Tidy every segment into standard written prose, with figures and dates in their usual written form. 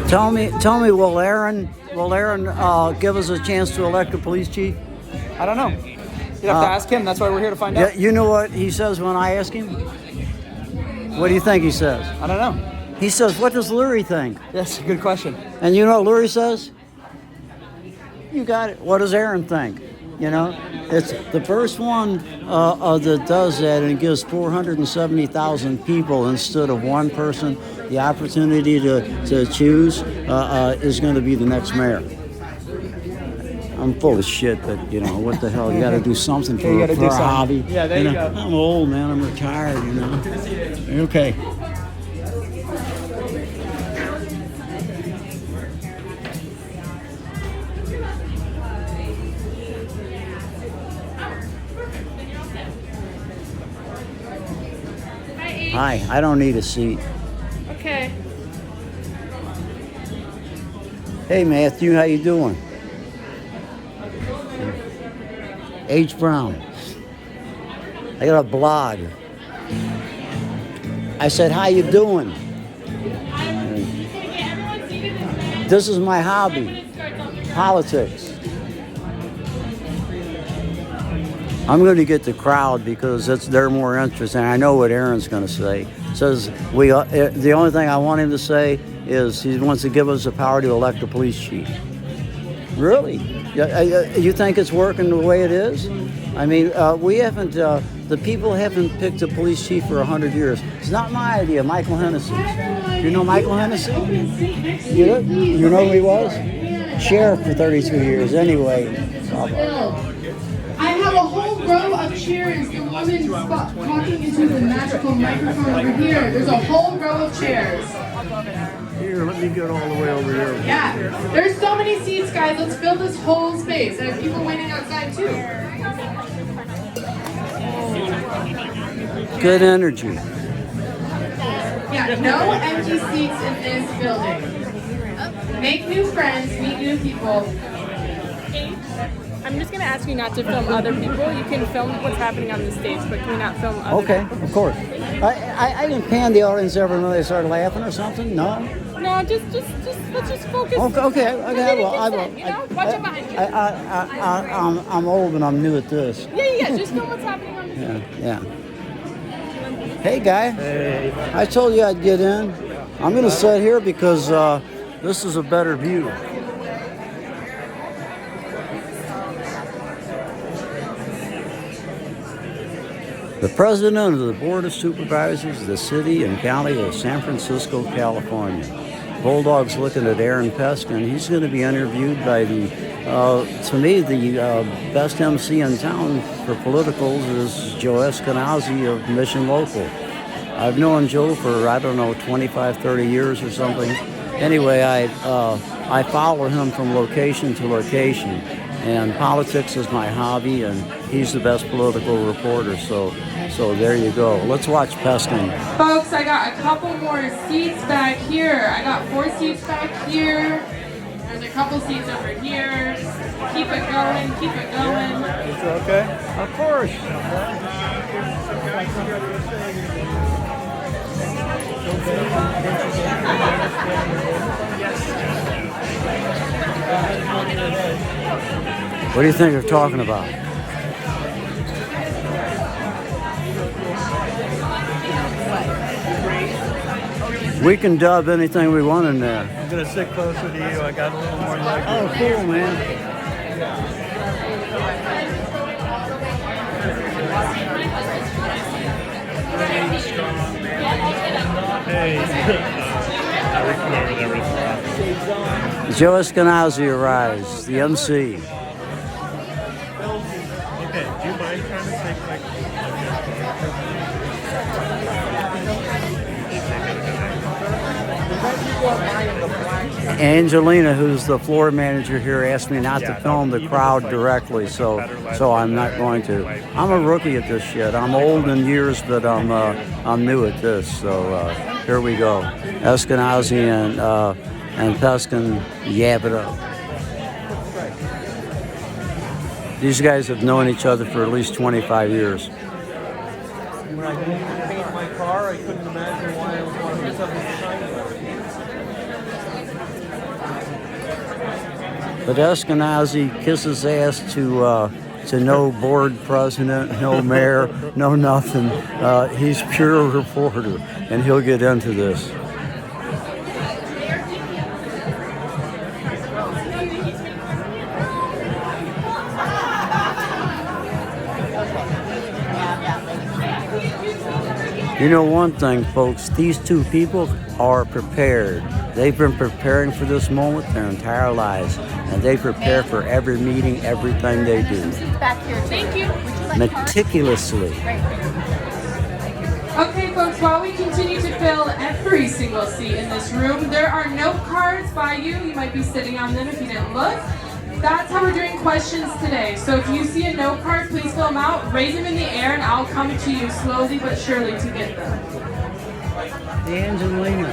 Tell me, will Aaron give us a chance to elect a police chief? I don't know. You'd have to ask him. That's why we're here to find out. Yeah, you know what he says when I ask him? What do you think he says? I don't know. He says, "What does Lurie think?" That's a good question. And you know what Lurie says? You got it. What does Aaron think? You know, it's the first one that does that and gives 470,000 people instead of one person the opportunity to choose is going to be the next mayor. I'm full of shit, but you know what the hell? You got to do something for a hobby. Yeah, there you go. I'm old, man. I'm retired. You know. Okay. Hi, I don't need a seat. Okay. Hey, Matthew, how you doing? H. Brown. I got a blog. I said, how you doing? This is my hobby, politics. I'm going to get the crowd because they're more interesting. I know what Aaron's going to say. Says the only thing I want him to say is he wants to give us the power to elect a police chief. Really? You think it's working the way it is? I mean, we haven't. The people haven't picked a police chief for 100 years. It's not my idea. Michael Hennessy. You know Michael Hennessy? You know who he was? Sheriff for 32 years. Anyway. I have a whole row of chairs. The woman's talking into the magical microphone over here. There's a whole row of chairs. Here, let me get all the way over here. Yeah. There's so many seats, guys. Let's fill this whole space. There's people waiting outside, too. Good energy. Yeah, no empty seats in this building. Make new friends, meet new people. I'm just going to ask you not to film other people. You can film what's happening on the stage, but can we not film other Okay, people? of course. I didn't pan the audience ever when they started laughing or something. No. No, just let's just focus. Okay. Well, I will. You know, watch it behind you. I'm old and I'm new at this. Yeah. Just film what's happening on the stage. Yeah. Hey, guy. Hey. I told you I'd get in. I'm going to sit here because this is a better view. The president of the Board of Supervisors of the City and County of San Francisco, California. Bulldogs looking at Aaron Peskin. He's going to be interviewed by the best MC in town for politicals is Joe Eskenazi of Mission Local. I've known Joe for, 25, 30 years or something. Anyway, I follow him from location to location. And politics is my hobby, and he's the best political reporter, so there you go. Let's watch Peskin. Folks, I got a couple more seats back here. I got 4 seats back here. There's a couple seats over here. Keep it going, keep it going. Is it okay? Of course. What do you think they're talking about? We can dub anything we want in there. I'm going to sit closer to you. I got a little more leg room. Oh, cool, man. Hey. Joe Eskenazi arrives, the MC. Okay, do you mind trying to take Angelina, who's the floor manager here, asked me not to film the crowd directly, so I'm not going to. I'm a rookie at this shit. I'm old in years, but I'm new at this. So here we go. Eskenazi and Peskin yab it up. These guys have known each other for at least 25 years. When I didn't paint my car, I couldn't imagine why I was wanting to But Eskenazi kisses ass to no board president, no mayor, no nothing. He's pure reporter, and he'll get into this. You know one thing, folks, these two people are prepared. They've been preparing for this moment their entire lives, and they prepare for every meeting, everything they do. Back here. Thank you. Meticulously. Okay, folks, while we continue to fill every single seat in this room, there are note cards by you. You might be sitting on them if you didn't look. That's how we're doing questions today. So if you see a note card, please fill them out, raise them in the air, and I'll come to you slowly but surely to get them. Angelina.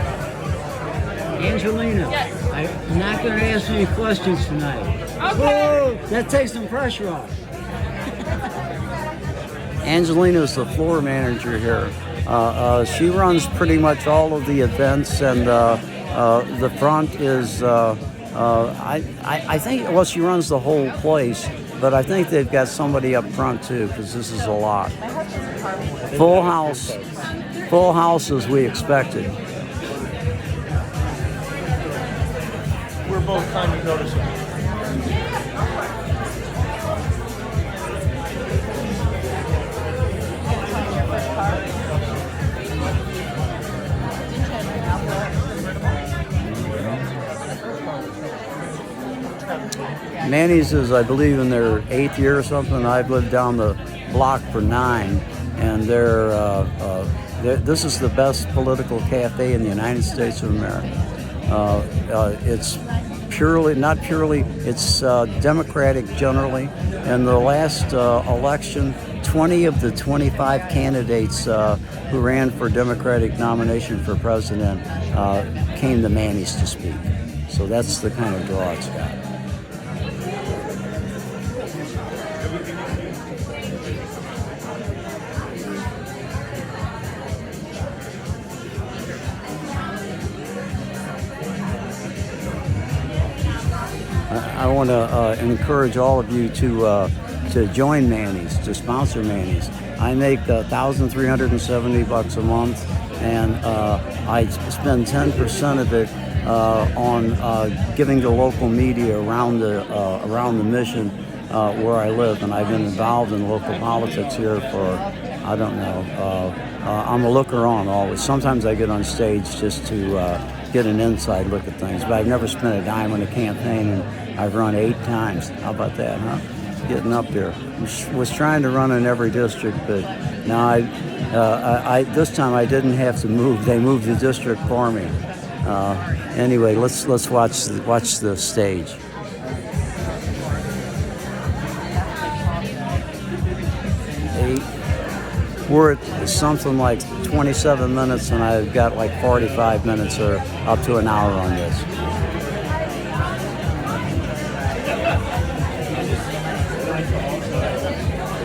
Yes. I'm not going to ask any questions tonight. Okay. Whoa, that takes some pressure off. Angelina is the floor manager here. She runs pretty much all of the events, and the front is, I think, well, she runs the whole place, but I think they've got somebody up front too, because this is a lot. Full house as we expected. We're both kind of noticing. Manny's is, I believe, in their 8th year or something. I've lived down the block for 9, and this is the best political cafe in the United States of America. It's it's Democratic generally. In the last election, 20 of the 25 candidates who ran for Democratic nomination for president came to Manny's to speak. So that's the kind of draw it's got. I want to encourage all of you to join Manny's, to sponsor Manny's. I make $1,370 a month, and I spend 10% of it on giving to local media around the mission where I live, and I've been involved in local politics here for, I don't know. I'm a looker on always. Sometimes I get on stage just to get an inside look at things, but I've never spent a dime on a campaign, and I've run 8 times. How about that, huh? Getting up there. Was trying to run in every district, but now I this time I didn't have to move. They moved the district for me. Anyway, let's watch the stage. We're at something like 27 minutes, and I've got like 45 minutes or up to an hour on this.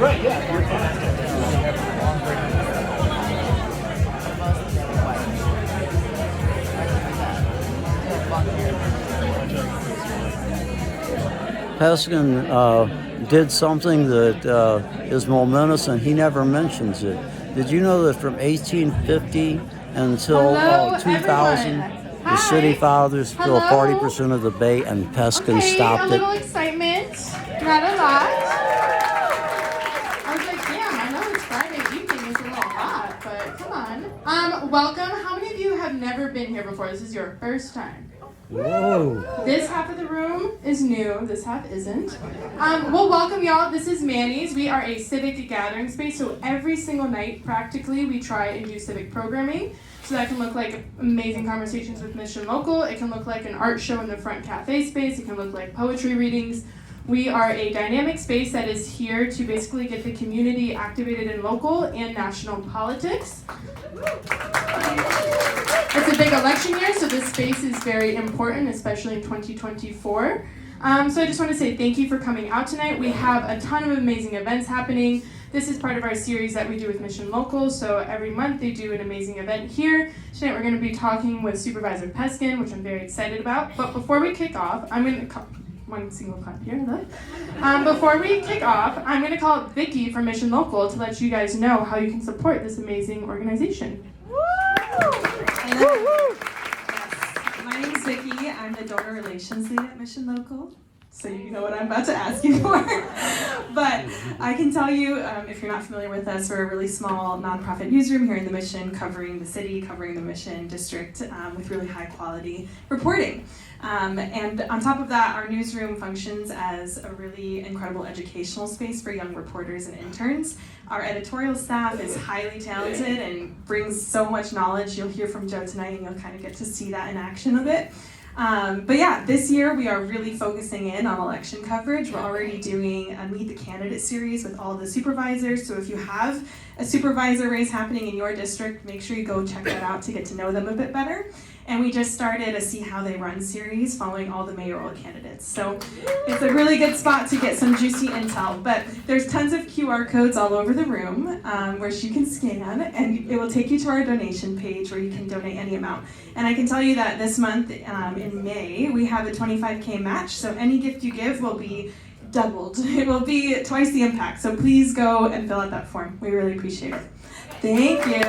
Right, yeah. Peskin did something that is momentous, and he never mentions it. Did you know that from 1850 until 2000, the city fathers filled 40% of the bay, and Peskin stopped a it? little excitement, not a lot. I was like, damn, I know it's Friday evening, it's a little hot, but come on. Welcome. How many of you have never been here before? This is your first time. Whoa. This half of the room is new, this half isn't. Well, welcome y'all. This is Manny's. We are a civic gathering space, so every single night, practically, we try and do civic programming. So that can look like amazing conversations with Mission Local. It can look like an art show in the front cafe space. It can look like poetry readings. We are a dynamic space that is here to basically get the community activated in local and national politics. It's a big election year, so this space is very important, especially in 2024. So I just want to say thank you for coming out tonight. We have a ton of amazing events happening. This is part of our series that we do with Mission Local. So every month they do an amazing event here. Tonight we're going to be talking with Supervisor Peskin, which I'm very excited about. But before we kick off, I'm going to one single clap here. Before we kick off, I'm going to call up Vicky from Mission Local to let you guys know how you can support this amazing organization. Yes. My name is Vicki. I'm the donor relations lead at Mission Local. So you know what I'm about to ask you for. But I can tell you, if you're not familiar with us, we're a really small nonprofit newsroom here in the Mission, covering the city, covering the Mission district, with really high quality reporting. And on top of that, our newsroom functions as a really incredible educational space for young reporters and interns. Our editorial staff is highly talented and brings so much knowledge. You'll hear from Joe tonight and you'll kind of get to see that in action a bit. But yeah, this year we are really focusing in on election coverage. We're already doing a Meet the Candidate series with all the supervisors. So if you have a supervisor race happening in your district, make sure you go check that out to get to know them a bit better. And we just started a See How They Run series following all the mayoral candidates. So it's a really good spot to get some juicy intel. But there's tons of QR codes all over the room where you can scan, and it will take you to our donation page where you can donate any amount. And I can tell you that this month in May, we have a 25K match. So any gift you give will be doubled. It will be twice the impact. So please go and fill out that form. We really appreciate it. Thank you.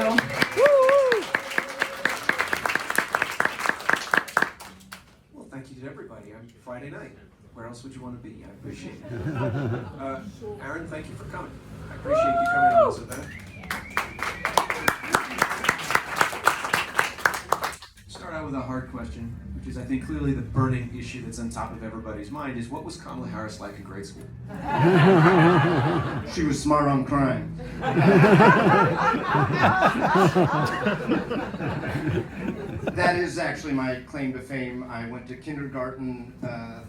Thank you to everybody. I'm Friday night. Where else would you want to be? I appreciate it. Aaron, thank you for coming. I appreciate you coming on this event. Start out with a hard question, which is I think clearly the burning issue that's on top of everybody's mind is what was Kamala Harris like in grade school? She was smart on crime. That is actually my claim to fame. I went to kindergarten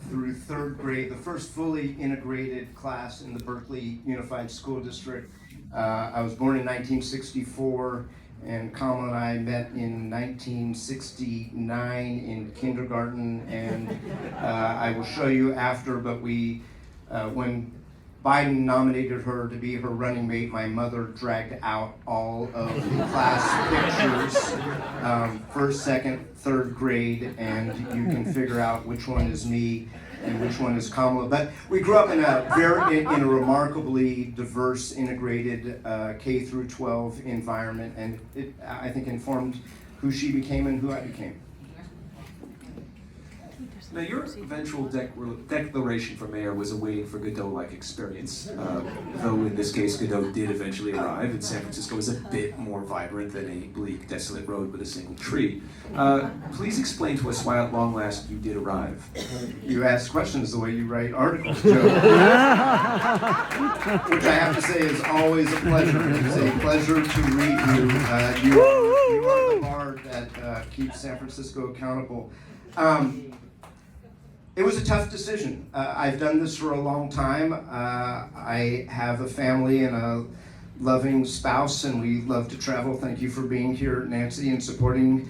through third grade, the first fully integrated class in the Berkeley Unified School District. I was born in 1964, and Kamala and I met in 1969 in kindergarten, and I will show you after, but when Biden nominated her to be her running mate, my mother dragged out all of the class pictures, first, second, third grade, and you can figure out which one is me and which one is Kamala. But we grew up in a remarkably diverse, integrated K through 12 environment, and it, I think, informed who she became and who I became. Now, your eventual declaration for mayor was a waiting for Godot-like experience, though in this case Godot did eventually arrive, and San Francisco is a bit more vibrant than a bleak, desolate road with a single tree. Please explain to us why at long last you did arrive. You ask questions the way you write articles, Joe. Which I have to say is always a pleasure. It's a pleasure to read you. You are the bard that keeps San Francisco accountable. It was a tough decision. I've done this for a long time. I have a family and a loving spouse, and we love to travel. Thank you for being here, Nancy, and supporting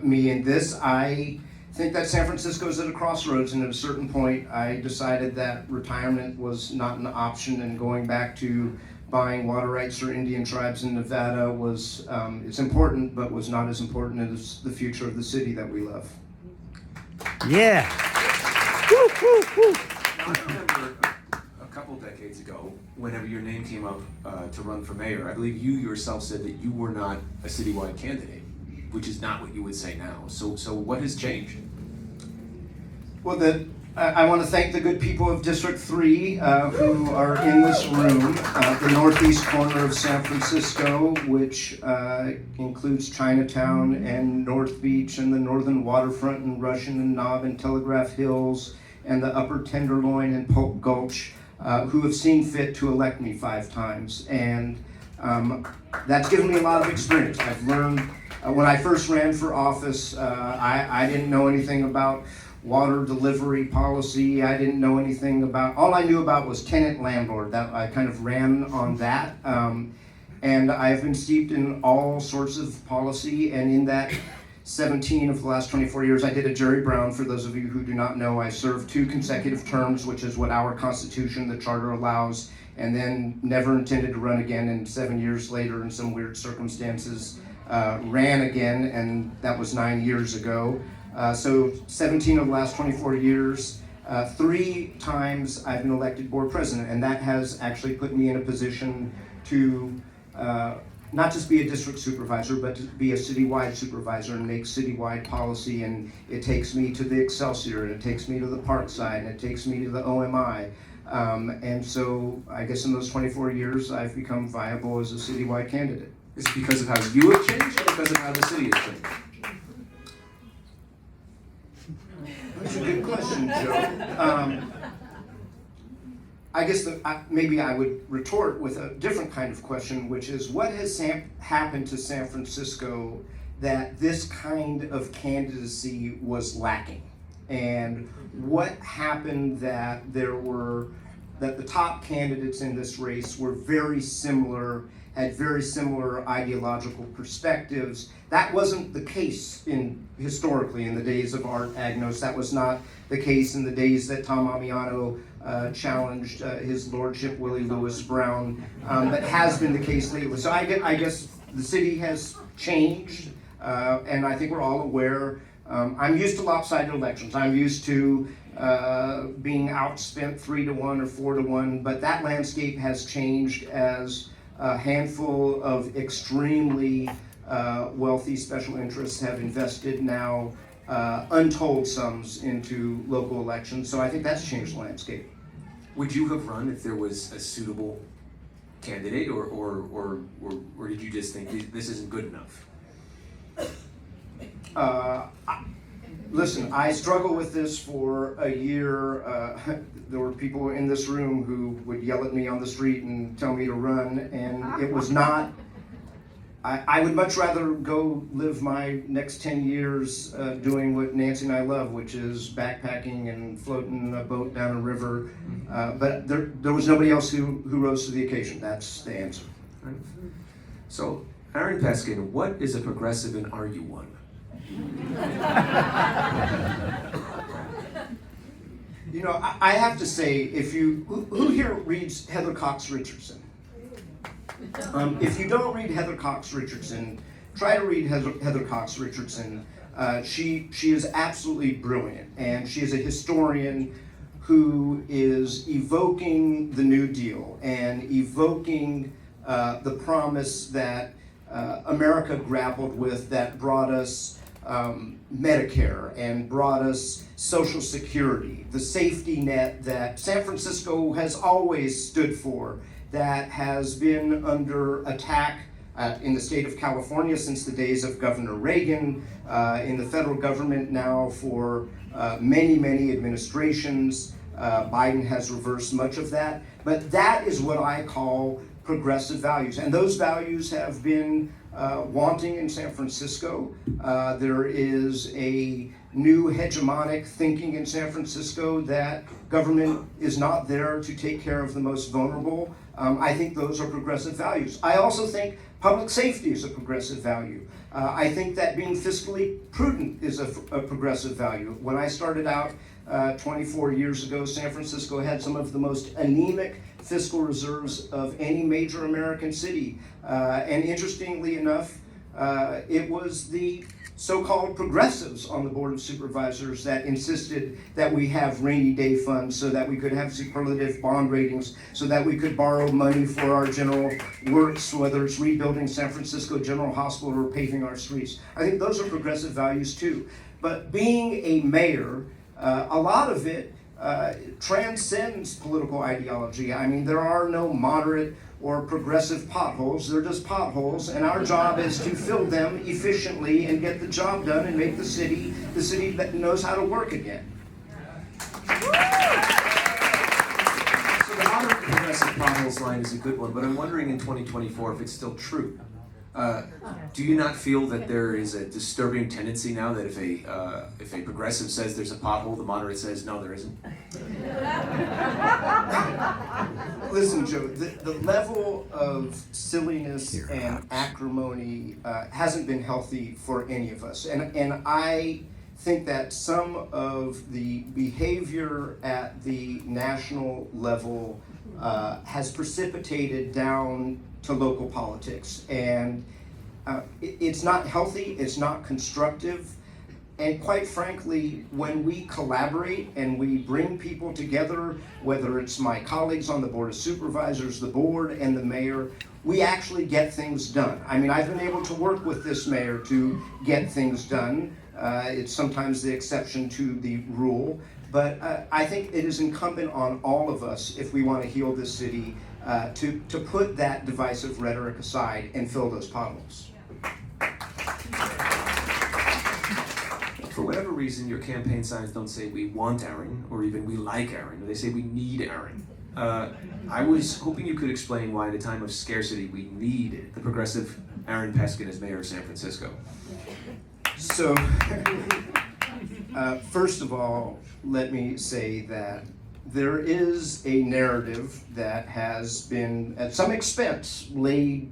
me in this. I think that San Francisco is at a crossroads, and at a certain point, I decided that retirement was not an option, and going back to buying water rights for Indian tribes in Nevada was, it's important, but was not as important as the future of the city that we love. Yeah. Now, I remember a couple decades ago, whenever your name came up to run for mayor, I believe you yourself said that you were not a citywide candidate, which is not what you would say now. So what has changed? Well, I want to thank the good people of District 3 who are in this room, the northeast corner of San Francisco, which includes Chinatown and North Beach and the northern waterfront and Russian and Knob and Telegraph Hills and the upper Tenderloin and Polk Gulch, who have seen fit to elect me 5 times. And that's given me a lot of experience. I've learned, when I first ran for office, I didn't know anything about water delivery policy. I didn't know anything about, all I knew about was tenant landlord. That I kind of ran on that. And I've been steeped in all sorts of policy, and in that 17 of the last 24 years, I did a Jerry Brown. For those of you who do not know, I served 2 consecutive terms, which is what our Constitution, the Charter allows, and then never intended to run again, and 7 years later, in some weird circumstances, ran again, and that was 9 years ago. So 17 of the last 24 years, 3 times I've been elected board president, and that has actually put me in a position to not just be a district supervisor, but to be a citywide supervisor and make citywide policy. And it takes me to the Excelsior, and it takes me to the Park side, and it takes me to the OMI. And so I guess in those 24 years, I've become viable as a citywide candidate. Is it because of how you have changed or because of how the city has changed? That's a good question, Joe. I guess maybe I would retort with a different kind of question, which is what has happened to San Francisco that this kind of candidacy was lacking? And what happened that the top candidates in this race were very similar, had very similar ideological perspectives? That wasn't the case historically in the days of Art Agnos. That was not the case in the days that Tom Amiano challenged his lordship Willie Lewis Brown. That has been the case lately. So I guess the city has changed, and I think we're all aware. I'm used to lopsided elections. I'm used to being outspent 3-1 or 4-1, but that landscape has changed as a handful of extremely wealthy special interests have invested now untold sums into local elections. So I think that's changed the landscape. Would you have run if there was a suitable candidate, or did you just think this isn't good enough? Listen, I struggled with this for a year. There were people in this room who would yell at me on the street and tell me to run, and it was not. I would much rather go live my next 10 years doing what Nancy and I love, which is backpacking and floating a boat down a river. But there was nobody else who rose to the occasion. That's the answer. Right. So, Aaron Peskin, what is a progressive and are you one? You know, I have to say, who here reads Heather Cox Richardson? If you don't read Heather Cox Richardson, try to read Heather Cox Richardson. She is absolutely brilliant, and she is a historian who is evoking the New Deal and evoking the promise that America grappled with, that brought us Medicare and brought us Social Security, the safety net that San Francisco has always stood for, that has been under attack in the state of California since the days of Governor Reagan, in the federal government now for many, many administrations. Biden has reversed much of that, but that is what I call progressive values, and those values have been wanting in San Francisco. There is a new hegemonic thinking in San Francisco that government is not there to take care of the most vulnerable. I think those are progressive values. I also think public safety is a progressive value. I think that being fiscally prudent is a progressive value. When I started out 24 years ago, San Francisco had some of the most anemic fiscal reserves of any major American city. And interestingly enough, it was the so-called progressives on the Board of Supervisors that insisted that we have rainy day funds so that we could have superlative bond ratings, so that we could borrow money for our general works, whether it's rebuilding San Francisco General Hospital or paving our streets. I think those are progressive values too. But being a mayor, a lot of it transcends political ideology. I mean, there are no moderate or progressive potholes. They're just potholes, and our job is to fill them efficiently and get the job done and make the city that knows how to work again. So the moderate progressive potholes line is a good one, but I'm wondering in 2024 if it's still true. Do you not feel that there is a disturbing tendency now that if a progressive says there's a pothole, the moderate says no, there isn't? Listen, Joe, the level of silliness and acrimony hasn't been healthy for any of us. And I think that some of the behavior at the national level has precipitated down to local politics. And it's not healthy, it's not constructive. And quite frankly, when we collaborate and we bring people together, whether it's my colleagues on the Board of Supervisors, the board, and the mayor, we actually get things done. I mean, I've been able to work with this mayor to get things done. It's sometimes the exception to the rule, but I think it is incumbent on all of us, if we want to heal this city, to put that divisive rhetoric aside and fill those potholes. For whatever reason, your campaign signs don't say we want Aaron, or even we like Aaron. They say we need Aaron. I was hoping you could explain why, at a time of scarcity, we need the progressive Aaron Peskin as mayor of San Francisco. So, first of all, let me say that there is a narrative that has been, at some expense, laid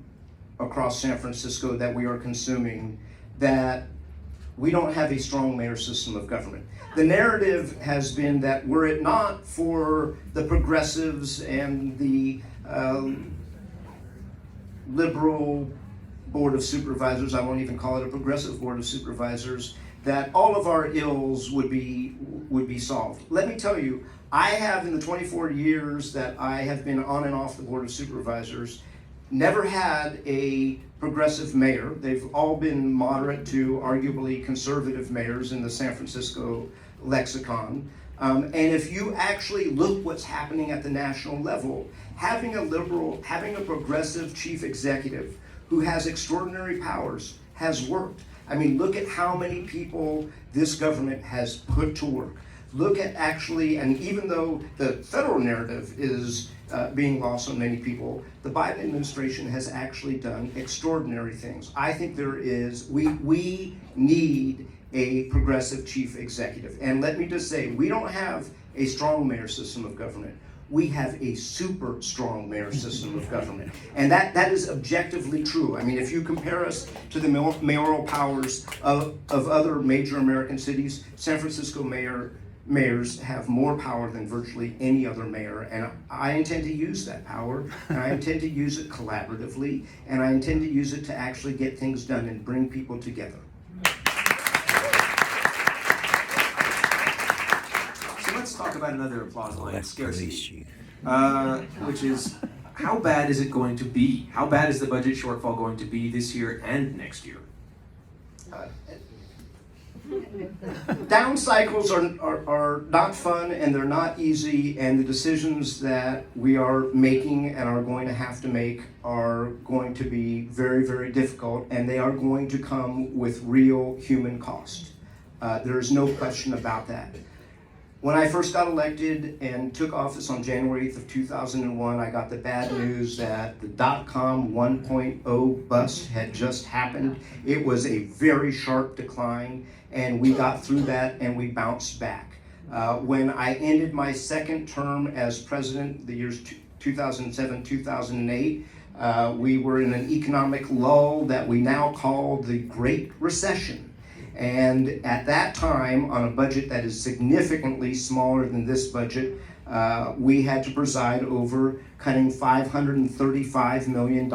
across San Francisco that we are consuming, that we don't have a strong mayor system of government. The narrative has been that were it not for the progressives and the liberal Board of Supervisors, I won't even call it a progressive Board of Supervisors, that all of our ills would be solved. Let me tell you, I have, in the 24 years that I have been on and off the Board of Supervisors, never had a progressive mayor. They've all been moderate to arguably conservative mayors in the San Francisco lexicon. And if you actually look what's happening at the national level, having a progressive chief executive who has extraordinary powers has worked. I mean, look at how many people this government has put to work. Look at actually, and even though the federal narrative is being lost on many people, the Biden administration has actually done extraordinary things. I think we need a progressive chief executive. And let me just say, we don't have a strong mayor system of government. We have a super strong mayor system of government. And that is objectively true. I mean, if you compare us to the mayoral powers of other major American cities, San Francisco mayors have more power than virtually any other mayor, and I intend to use that power, and I intend to use it collaboratively, and I intend to use it to actually get things done and bring people together. So let's talk about another applause line, scarcity, which is, how bad is it going to be? How bad is the budget shortfall going to be this year and next year? Down cycles are not fun, and they're not easy, and the decisions that we are making and are going to have to make are going to be very, very difficult, and they are going to come with real human cost. There is no question about that. When I first got elected and took office on January 8th of 2001, I got the bad news that the .com 1.0 bust had just happened. It was a very sharp decline, and we got through that and we bounced back. When I ended my second term as president, the years 2007, 2008, we were in an economic lull that we now call the Great Recession. And at that time, on a budget that is significantly smaller than this budget, we had to preside over cutting $535 million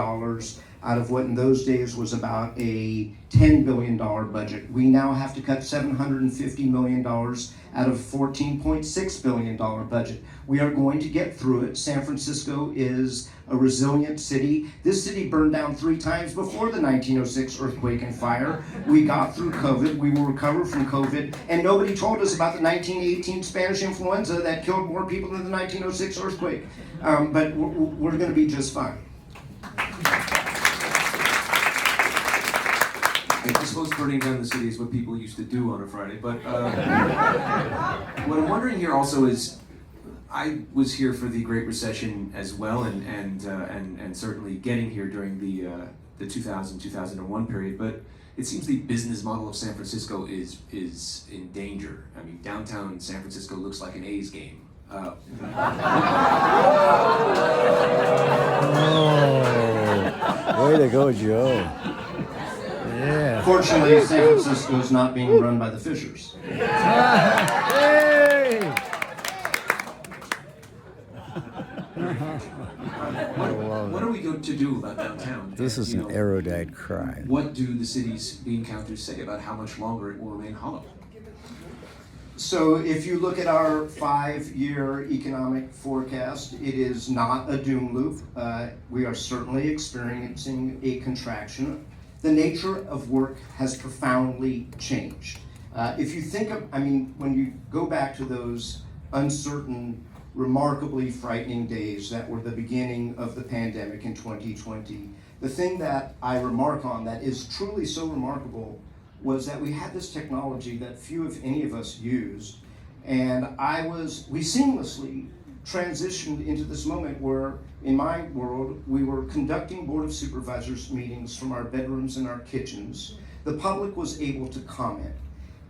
out of what in those days was about a $10 billion budget. We now have to cut $750 million out of a $14.6 billion budget. We are going to get through it. San Francisco is a resilient city. This city burned down 3 times before the 1906 earthquake and fire. We got through COVID. We will recover from COVID. And nobody told us about the 1918 Spanish influenza that killed more people than the 1906 earthquake. But we're going to be just fine. I suppose burning down the city is what people used to do on a Friday, but what I'm wondering here also is, I was here for the Great Recession as well, and certainly getting here during the 2000-2001 period, but it seems the business model of San Francisco is in danger. I mean, downtown San Francisco looks like an A's game. Oh, way to go, Joe. Yeah. Fortunately, San Francisco is not being run by the Fishers. Hey! What are we going to do about downtown? This And, is you an know, Aerodad cry. What do the city's bean counters say about how much longer it will remain hollow? So if you look at our 5-year economic forecast, it is not a doom loop. We are certainly experiencing a contraction. The nature of work has profoundly changed. If you think of, when you go back to those uncertain, remarkably frightening days that were the beginning of the pandemic in 2020, the thing that I remark on that is truly so remarkable was that we had this technology that few, if any of us used, and we seamlessly transitioned into this moment where, in my world, we were conducting Board of Supervisors meetings from our bedrooms and our kitchens. The public was able to comment.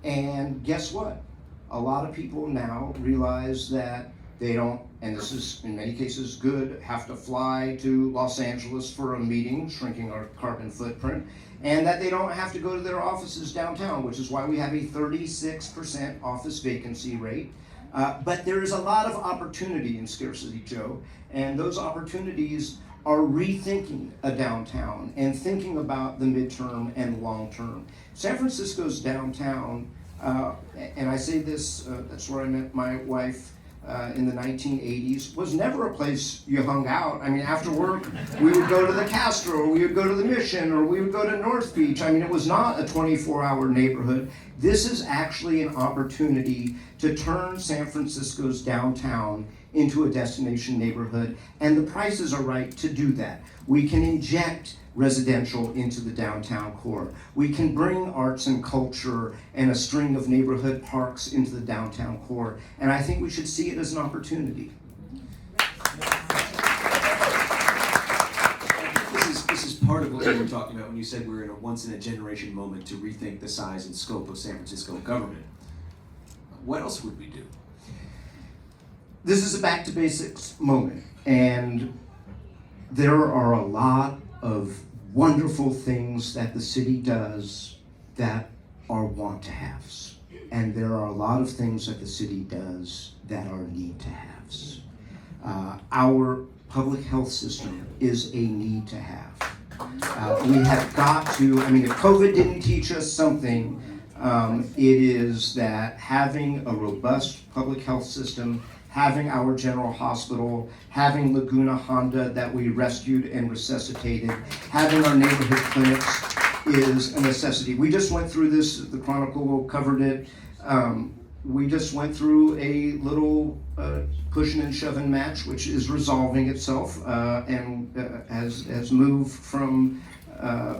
And guess what? A lot of people now realize that they don't, and this is in many cases good, have to fly to Los Angeles for a meeting, shrinking our carbon footprint, and that they don't have to go to their offices downtown, which is why we have a 36% office vacancy rate. But there is a lot of opportunity in scarcity, Joe, and those opportunities are rethinking a downtown and thinking about the midterm and long term. San Francisco's downtown, and I say this, that's where I met my wife in the 1980s, was never a place you hung out. After work, we would go to the Castro, or we would go to the Mission, or we would go to North Beach. It was not a 24-hour neighborhood. This is actually an opportunity to turn San Francisco's downtown into a destination neighborhood, and the prices are right to do that. We can inject residential into the downtown core. We can bring arts and culture and a string of neighborhood parks into the downtown core, and I think we should see it as an opportunity. This is part of what you were talking about when you said we're in a once-in-a-generation moment to rethink the size and scope of San Francisco government. What else would we do? This is a back to basics moment, and there are a lot of wonderful things that the city does that are want-to-haves. And there are a lot of things that the city does that are need-to-haves. Our public health system is a need-to-have. We have got to, if COVID didn't teach us something, it is that having a robust public health system, having our general hospital, having Laguna Honda that we rescued and resuscitated, having our neighborhood clinics is a necessity. We just went through this, the Chronicle covered it. We just went through a little pushing and shoving match, which is resolving itself and has moved from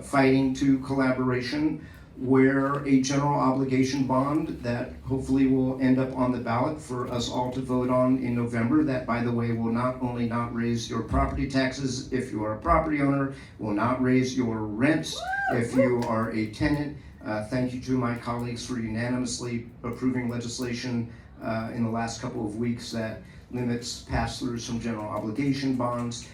fighting to collaboration, where a general obligation bond that hopefully will end up on the ballot for us all to vote on in November, that, by the way, will not only not raise your property taxes if you are a property owner, will not raise your rents if you are a tenant. Thank you to my colleagues for unanimously approving legislation in the last couple of weeks that limits pass-throughs from general obligation bonds.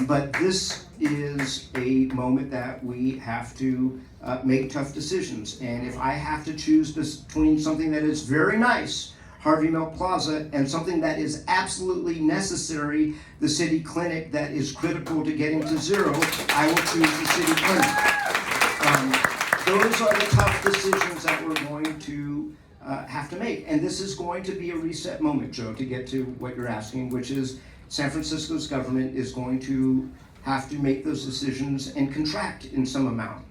But this is a moment that we have to make tough decisions. And if I have to choose between something that is very nice, Harvey Milk Plaza, and something that is absolutely necessary, the city clinic that is critical to getting to zero, I will choose the city clinic. Those are the tough decisions that we're going to have to make. And this is going to be a reset moment, Joe, to get to what you're asking, which is San Francisco's government is going to have to make those decisions and contract in some amount.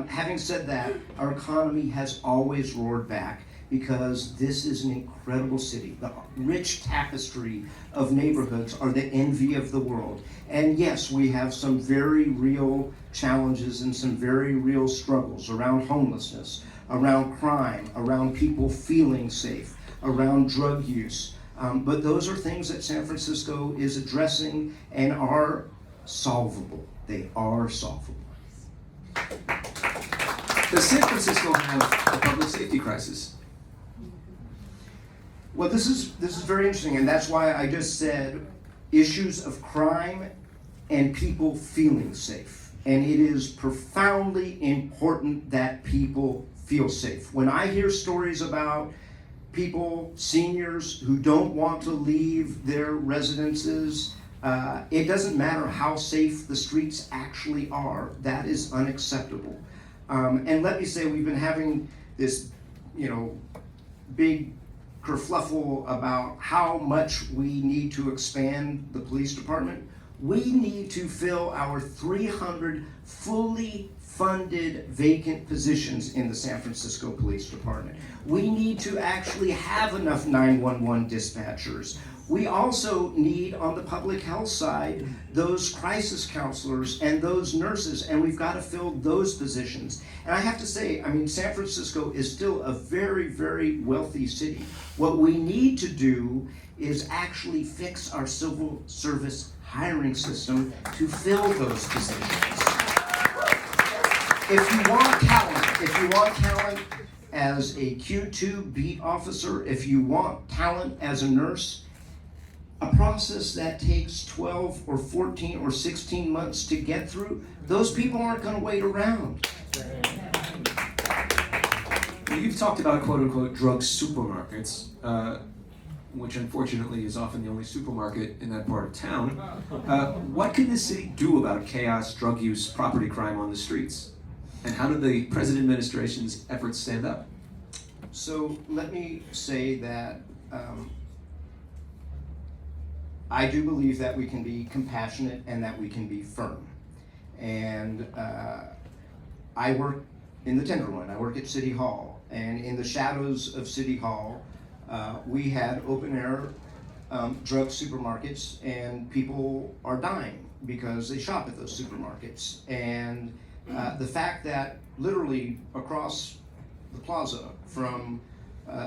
Having said that, our economy has always roared back because this is an incredible city. The rich tapestry of neighborhoods are the envy of the world. And yes, we have some very real challenges and some very real struggles around homelessness, around crime, around people feeling safe, around drug use. But those are things that San Francisco is addressing and are solvable. They are solvable. Does San Francisco have a public safety crisis? Well, this is very interesting, and that's why I just said issues of crime and people feeling safe. And it is profoundly important that people feel safe. When I hear stories about people, seniors, who don't want to leave their residences, It doesn't matter how safe the streets actually are. That is unacceptable. And let me say, we've been having this, big kerfluffle about how much we need to expand the police department. We need to fill our 300 fully funded vacant positions in the San Francisco Police Department. We need to actually have enough 911 dispatchers. We also need, on the public health side, those crisis counselors and those nurses, and we've got to fill those positions. And I have to say, San Francisco is still a very, very wealthy city. What we need to do is actually fix our civil service hiring system to fill those positions. If you want talent as a Q2 beat officer, if you want talent as a nurse, a process that takes 12 or 14 or 16 months to get through, those people aren't going to wait around. Well, you've talked about quote-unquote drug supermarkets, which unfortunately is often the only supermarket in that part of town. What can the city do about chaos, drug use, property crime on the streets? And how do the present administration's efforts stand up? So let me say that I do believe that we can be compassionate and that we can be firm. And I work in the Tenderloin. I work at City Hall. And in the shadows of City Hall, we had open-air drug supermarkets, and people are dying because they shop at those supermarkets. And the fact that literally across the plaza from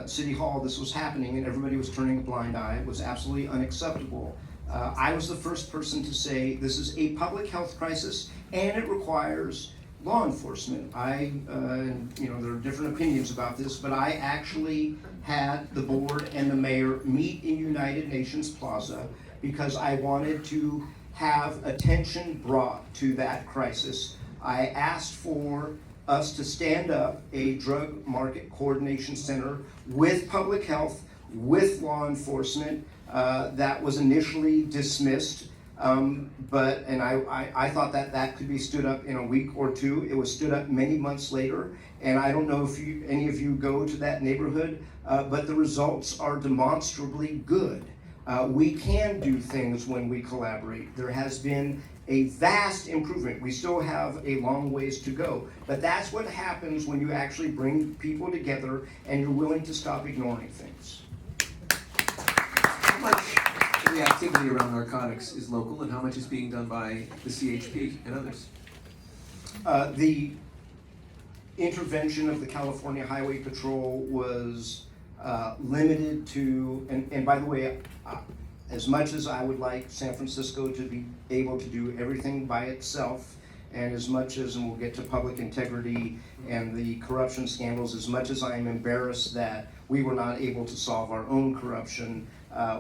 City Hall this was happening and everybody was turning a blind eye was absolutely unacceptable. I was the first person to say this is a public health crisis and it requires law enforcement. There are different opinions about this, but I actually had the board and the mayor meet in United Nations Plaza because I wanted to have attention brought to that crisis. I asked for us to stand up a drug market coordination center with public health, with law enforcement. That was initially dismissed, I thought that could be stood up in a week or two. It was stood up many months later, and I don't know if any of you go to that neighborhood, but the results are demonstrably good. We can do things when we collaborate. There has been a vast improvement. We still have a long ways to go, but that's what happens when you actually bring people together and you're willing to stop ignoring things. How much of the activity around narcotics is local and how much is being done by the CHP and others? The intervention of the California Highway Patrol was limited to, and by the way, as much as I would like San Francisco to be able to do everything by itself, and as much as, and we'll get to public integrity and the corruption scandals, as much as I am embarrassed that we were not able to solve our own corruption,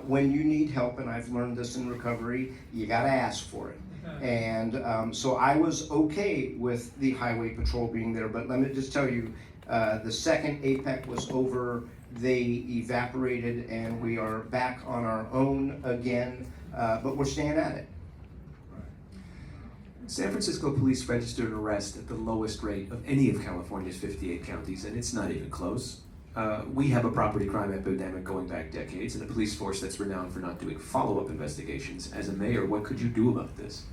when you need help, and I've learned this in recovery, you gotta ask for it. And so I was okay with the Highway Patrol being there, but let me just tell you, the second APEC was over, they evaporated and we are back on our own again, but we're staying at it. San Francisco police registered an arrest at the lowest rate of any of California's 58 counties, and it's not even close. We have a property crime epidemic going back decades, and a police force that's renowned for not doing follow-up investigations. As a mayor, what could you do about this?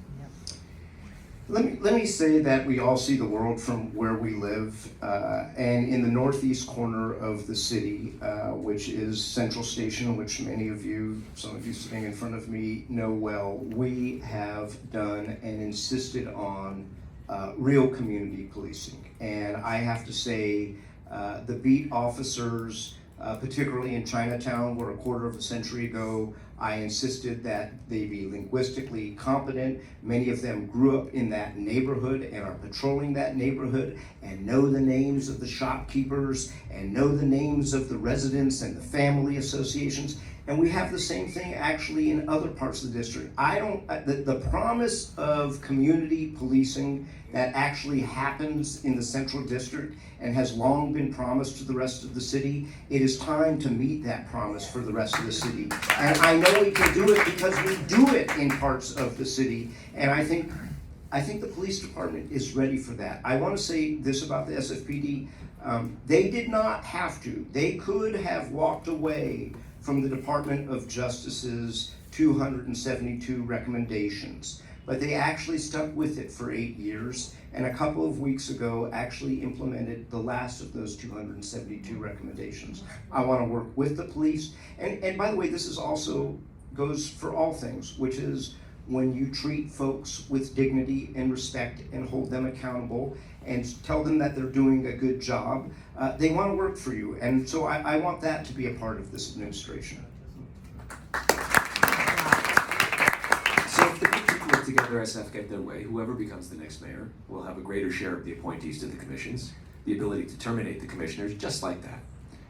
Let me say that we all see the world from where we live, and in the northeast corner of the city, which is Central Station, which many of you, some of you sitting in front of me know well, we have done and insisted on real community policing. And I have to say, the beat officers, particularly in Chinatown, where a quarter of a century ago, I insisted that they be linguistically competent. Many of them grew up in that neighborhood and are patrolling that neighborhood and know the names of the shopkeepers and know the names of the residents and the family associations. And we have the same thing actually in other parts of the district. The promise of community policing that actually happens in the Central District and has long been promised to the rest of the city, it is time to meet that promise for the rest of the city. And I know we can do it because we do it in parts of the city. And I think the police department is ready for that. I want to say this about the SFPD. They did not have to. They could have walked away from the Department of Justice's 272 recommendations, but they actually stuck with it for 8 years, and a couple of weeks ago actually implemented the last of those 272 recommendations. I want to work with the police, and by the way, this is also goes for all things, which is when you treat folks with dignity and respect and hold them accountable and tell them that they're doing a good job, they want to work for you. And so I want that to be a part of this administration. So if the good people of Together SF get their way, whoever becomes the next mayor will have a greater share of the appointees to the commissions, the ability to terminate the commissioners just like that,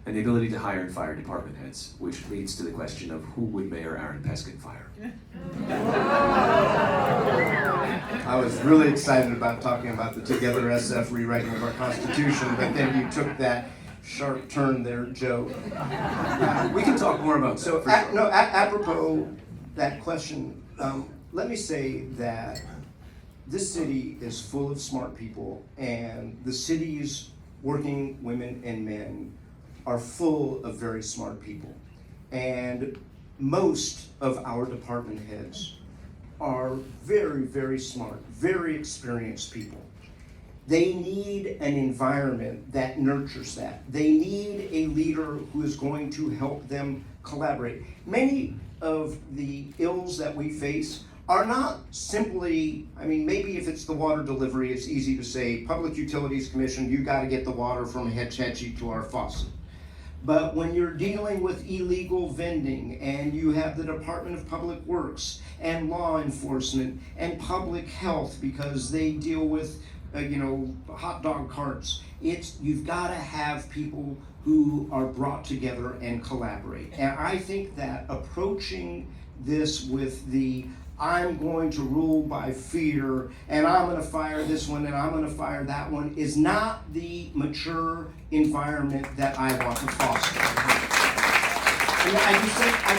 and the ability to hire and fire department heads, which leads to the question of who would Mayor Aaron Peskin fire? I was really excited about talking about the Together SF rewriting of our Constitution, but then you took that sharp turn there, Joe. We can talk more about that. So, for sure. apropos that question, let me say that this city is full of smart people, and the city's working women and men are full of very smart people. And most of our department heads are very, very smart, very experienced people. They need an environment that nurtures that. They need a leader who is going to help them collaborate. Many of the ills that we face are not simply, I mean, maybe if it's the water delivery, it's easy to say, Public Utilities Commission, you gotta get the water from Hetch Hetchy to our faucet. But when you're dealing with illegal vending and you have the Department of Public Works and law enforcement and public health because they deal with hot dog carts, you've got to have people who are brought together and collaborate. And I think that approaching this with the I'm going to rule by fear, and I'm going to fire this one, and I'm going to fire that one, is not the mature environment that I want to foster. And I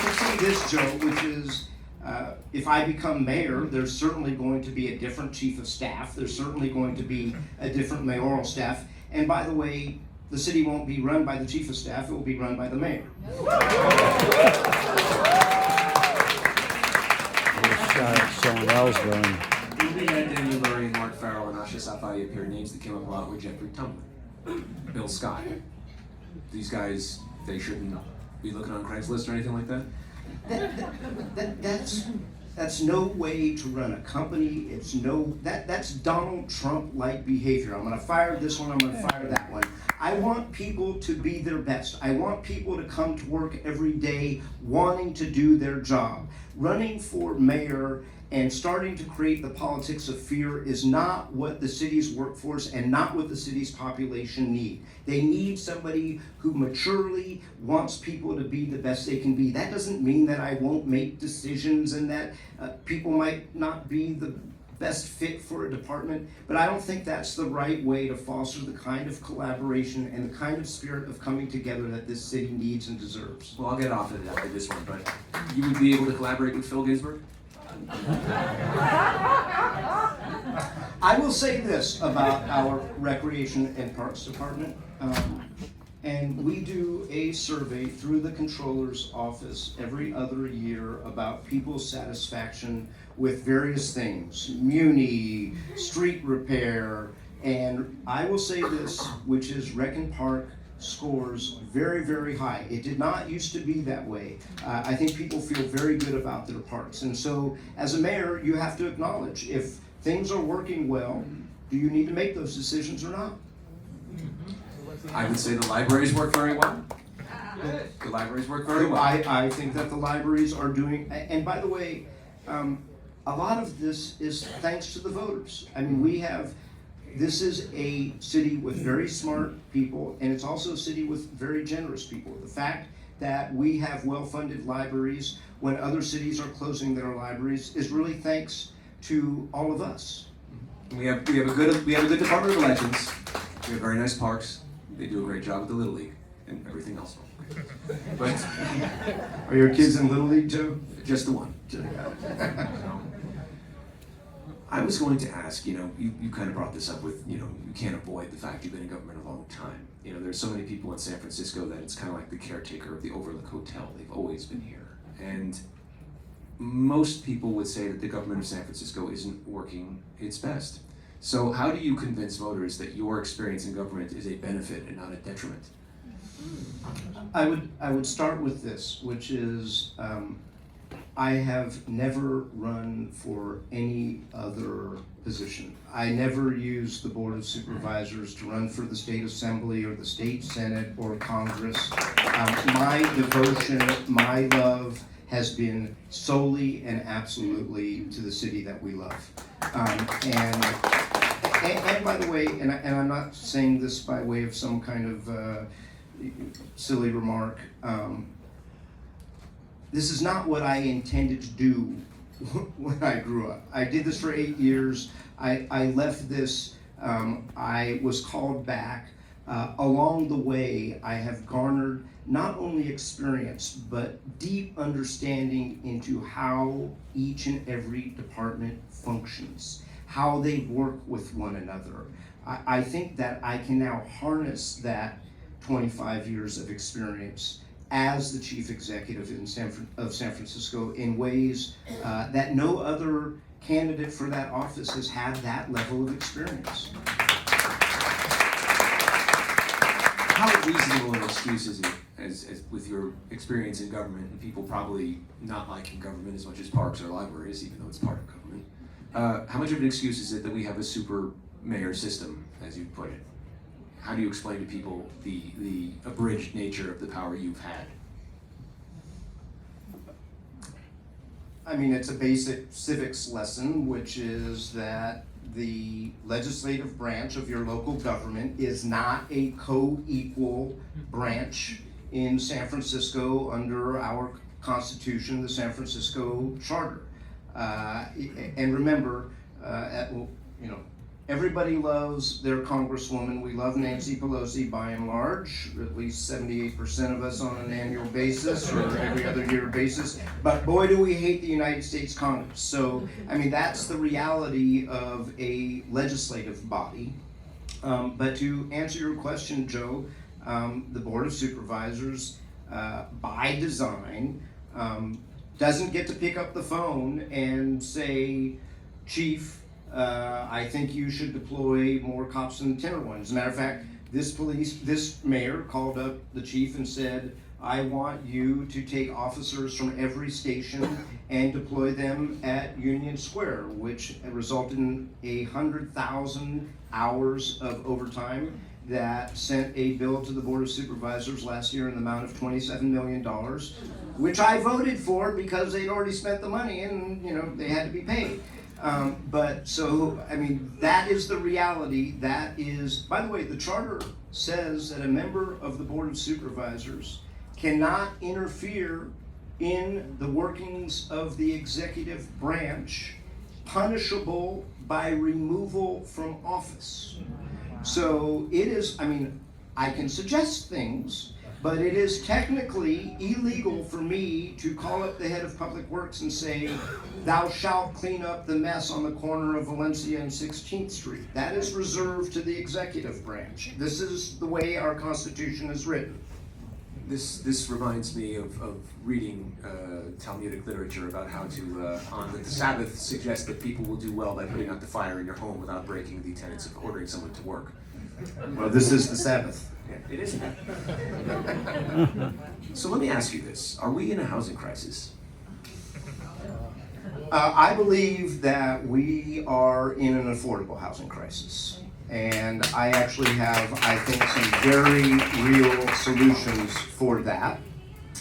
can say this, Joe, which is, if I become mayor, there's certainly going to be a different chief of staff. There's certainly going to be a different mayoral staff. And by the way, the city won't be run by the chief of staff, it will be run by the mayor. Someone else doing. We had Daniel Murray and Mark Farrell and Asha Safai appear, names that came up a lot with Jeffrey Tumlin, Bill Scott. These guys, they shouldn't be looking on Craigslist or anything like that? That's no way to run a company. That's Donald Trump-like behavior. I'm gonna fire this one, I'm gonna fire that one. I want people to be their best. I want people to come to work every day wanting to do their job. Running for mayor and starting to create the politics of fear is not what the city's workforce and not what the city's population need. They need somebody who maturely wants people to be the best they can be. That doesn't mean that I won't make decisions and that people might not be the best fit for a department, but I don't think that's the right way to foster the kind of collaboration and the kind of spirit of coming together that this city needs and deserves. Well, I'll get off of that with this one, but you would be able to collaborate with Phil Ginsburg? I will say this about our Recreation and Parks Department, and we do a survey through the Controller's Office every other year about people's satisfaction with various things, muni, street repair, and I will say this, which is Rec and Park scores very, very high. It did not used to be that way. I think people feel very good about their parks. And so as a mayor, you have to acknowledge if things are working well, do you need to make those decisions or not? I would say the libraries work very well. The libraries work very well. I think that the libraries are doing, and by the way, a lot of this is thanks to the voters. I mean, this is a city with very smart people, and it's also a city with very generous people. The fact that we have well-funded libraries when other cities are closing their libraries is really thanks to all of us. We have a good Department of Elections. We have very nice parks. They do a great job with the Little League. and everything else. But Are your kids in Little League, Joe? just the one. I was going to ask, you kind of brought this up with, you can't avoid the fact you've been in government a long time. There's so many people in San Francisco that it's kind of like the caretaker of the Overlook Hotel. They've always been here. And most people would say that the government of San Francisco isn't working its best. So how do you convince voters that your experience in government is a benefit and not a detriment? I would start with this, which is I have never run for any other position. I never used the Board of Supervisors to run for the state assembly or the state senate or Congress. My devotion, my love has been solely and absolutely to the city that we love. And by the way, and I'm not saying this by way of some kind of silly remark, this is not what I intended to do when I grew up. I did this for 8 years. I left this. I was called back. Along the way, I have garnered not only experience, but deep understanding into how each and every department functions, how they work with one another. I think that I can now harness that 25 years of experience as the chief executive of San Francisco in ways that no other candidate for that office has had that level of experience. How reasonable an excuse is it, as with your experience in government and people probably not liking government as much as parks or libraries, even though it's part of government, how much of an excuse is it that we have a super mayor system, as you put it? How do you explain to people the abridged nature of the power you've had? I mean, it's a basic civics lesson, which is that the legislative branch of your local government is not a co-equal branch in San Francisco under our Constitution, the San Francisco Charter. And remember, everybody loves their congresswoman. We love Nancy Pelosi by and large, at least 78% of us on an annual basis or every other year basis. But boy, do we hate the United States Congress. So, I mean, that's the reality of a legislative body. But to answer your question, Joe, the Board of Supervisors, by design, doesn't get to pick up the phone and say, Chief, I think you should deploy more cops in the Tenderloin. As a matter of fact, this mayor called up the chief and said, I want you to take officers from every station and deploy them at Union Square, which resulted in 100,000 hours of overtime that sent a bill to the Board of Supervisors last year in the amount of $27 million, which I voted for because they'd already spent the money and they had to be paid. But so, I mean, that is the reality. That is, by the way, the charter says that a member of the Board of Supervisors cannot interfere in the workings of the executive branch, punishable by removal from office. So it is, I mean, I can suggest things, but it is technically illegal for me to call up the head of Public Works and say, thou shalt clean up the mess on the corner of Valencia and 16th Street. That is reserved to the executive branch. This is the way our Constitution is written. This reminds me of reading Talmudic literature about how to, on the Sabbath, suggest that people will do well by putting out the fire in your home without breaking the tenets of ordering someone to work. Well, this is the Sabbath. Yeah, it is. So let me ask you this. Are we in a housing crisis? I believe that we are in an affordable housing crisis. And I actually have, I think, some very real solutions for that.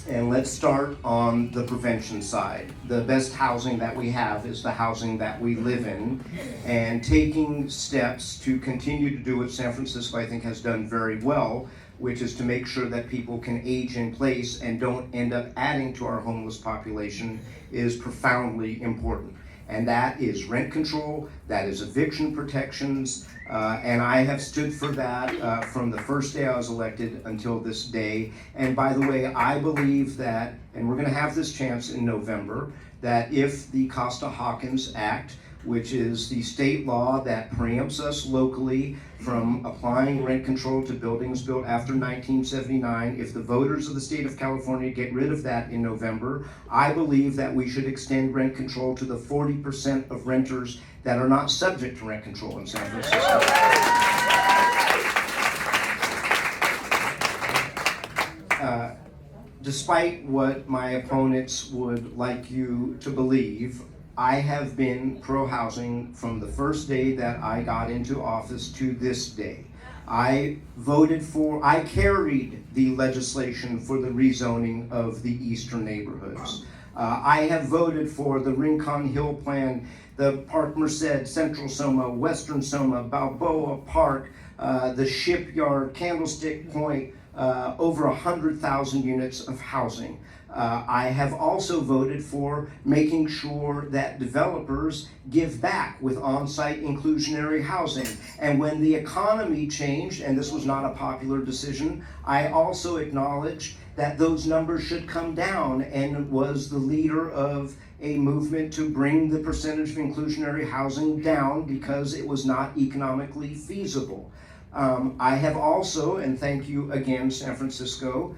And let's start on the prevention side. The best housing that we have is the housing that we live in. And taking steps to continue to do what San Francisco, I think, has done very well, which is to make sure that people can age in place and don't end up adding to our homeless population, is profoundly important. and that is rent control, that is eviction protections, and I have stood for that from the first day I was elected until this day. And by the way, I believe that, and we're going to have this chance in November, that if the Costa-Hawkins Act, which is the state law that preempts us locally from applying rent control to buildings built after 1979. If the voters of the state of California get rid of that in November, I believe that we should extend rent control to the 40% of renters that are not subject to rent control in San Francisco. Despite what my opponents would like you to believe, I have been pro-housing from the first day that I got into office to this day. I carried the legislation for the rezoning of the eastern neighborhoods. I have voted for the Rincon Hill Plan, the Park Merced, Central Soma, Western Soma, Balboa Park, the Shipyard, Candlestick Point, over 100,000 units of housing. I have also voted for making sure that developers give back with on-site inclusionary housing. And when the economy changed, and this was not a popular decision, I also acknowledged that those numbers should come down, and was the leader of a movement to bring the percentage of inclusionary housing down because it was not economically feasible. I have also, and thank you again, San Francisco,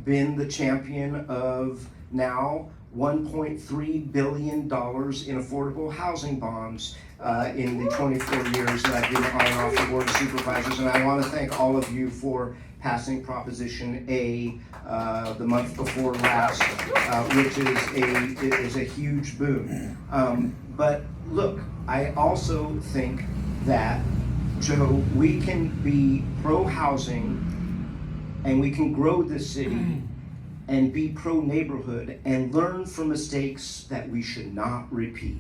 been the champion of now $1.3 billion in affordable housing bonds in the 24 years that I've been on and off the Board of Supervisors. And I want to thank all of you for passing Proposition A the month before last, which is a huge boon. But look, I also think that, Joe, we can be pro-housing and we can grow this city and be pro-neighborhood and learn from mistakes that we should not repeat.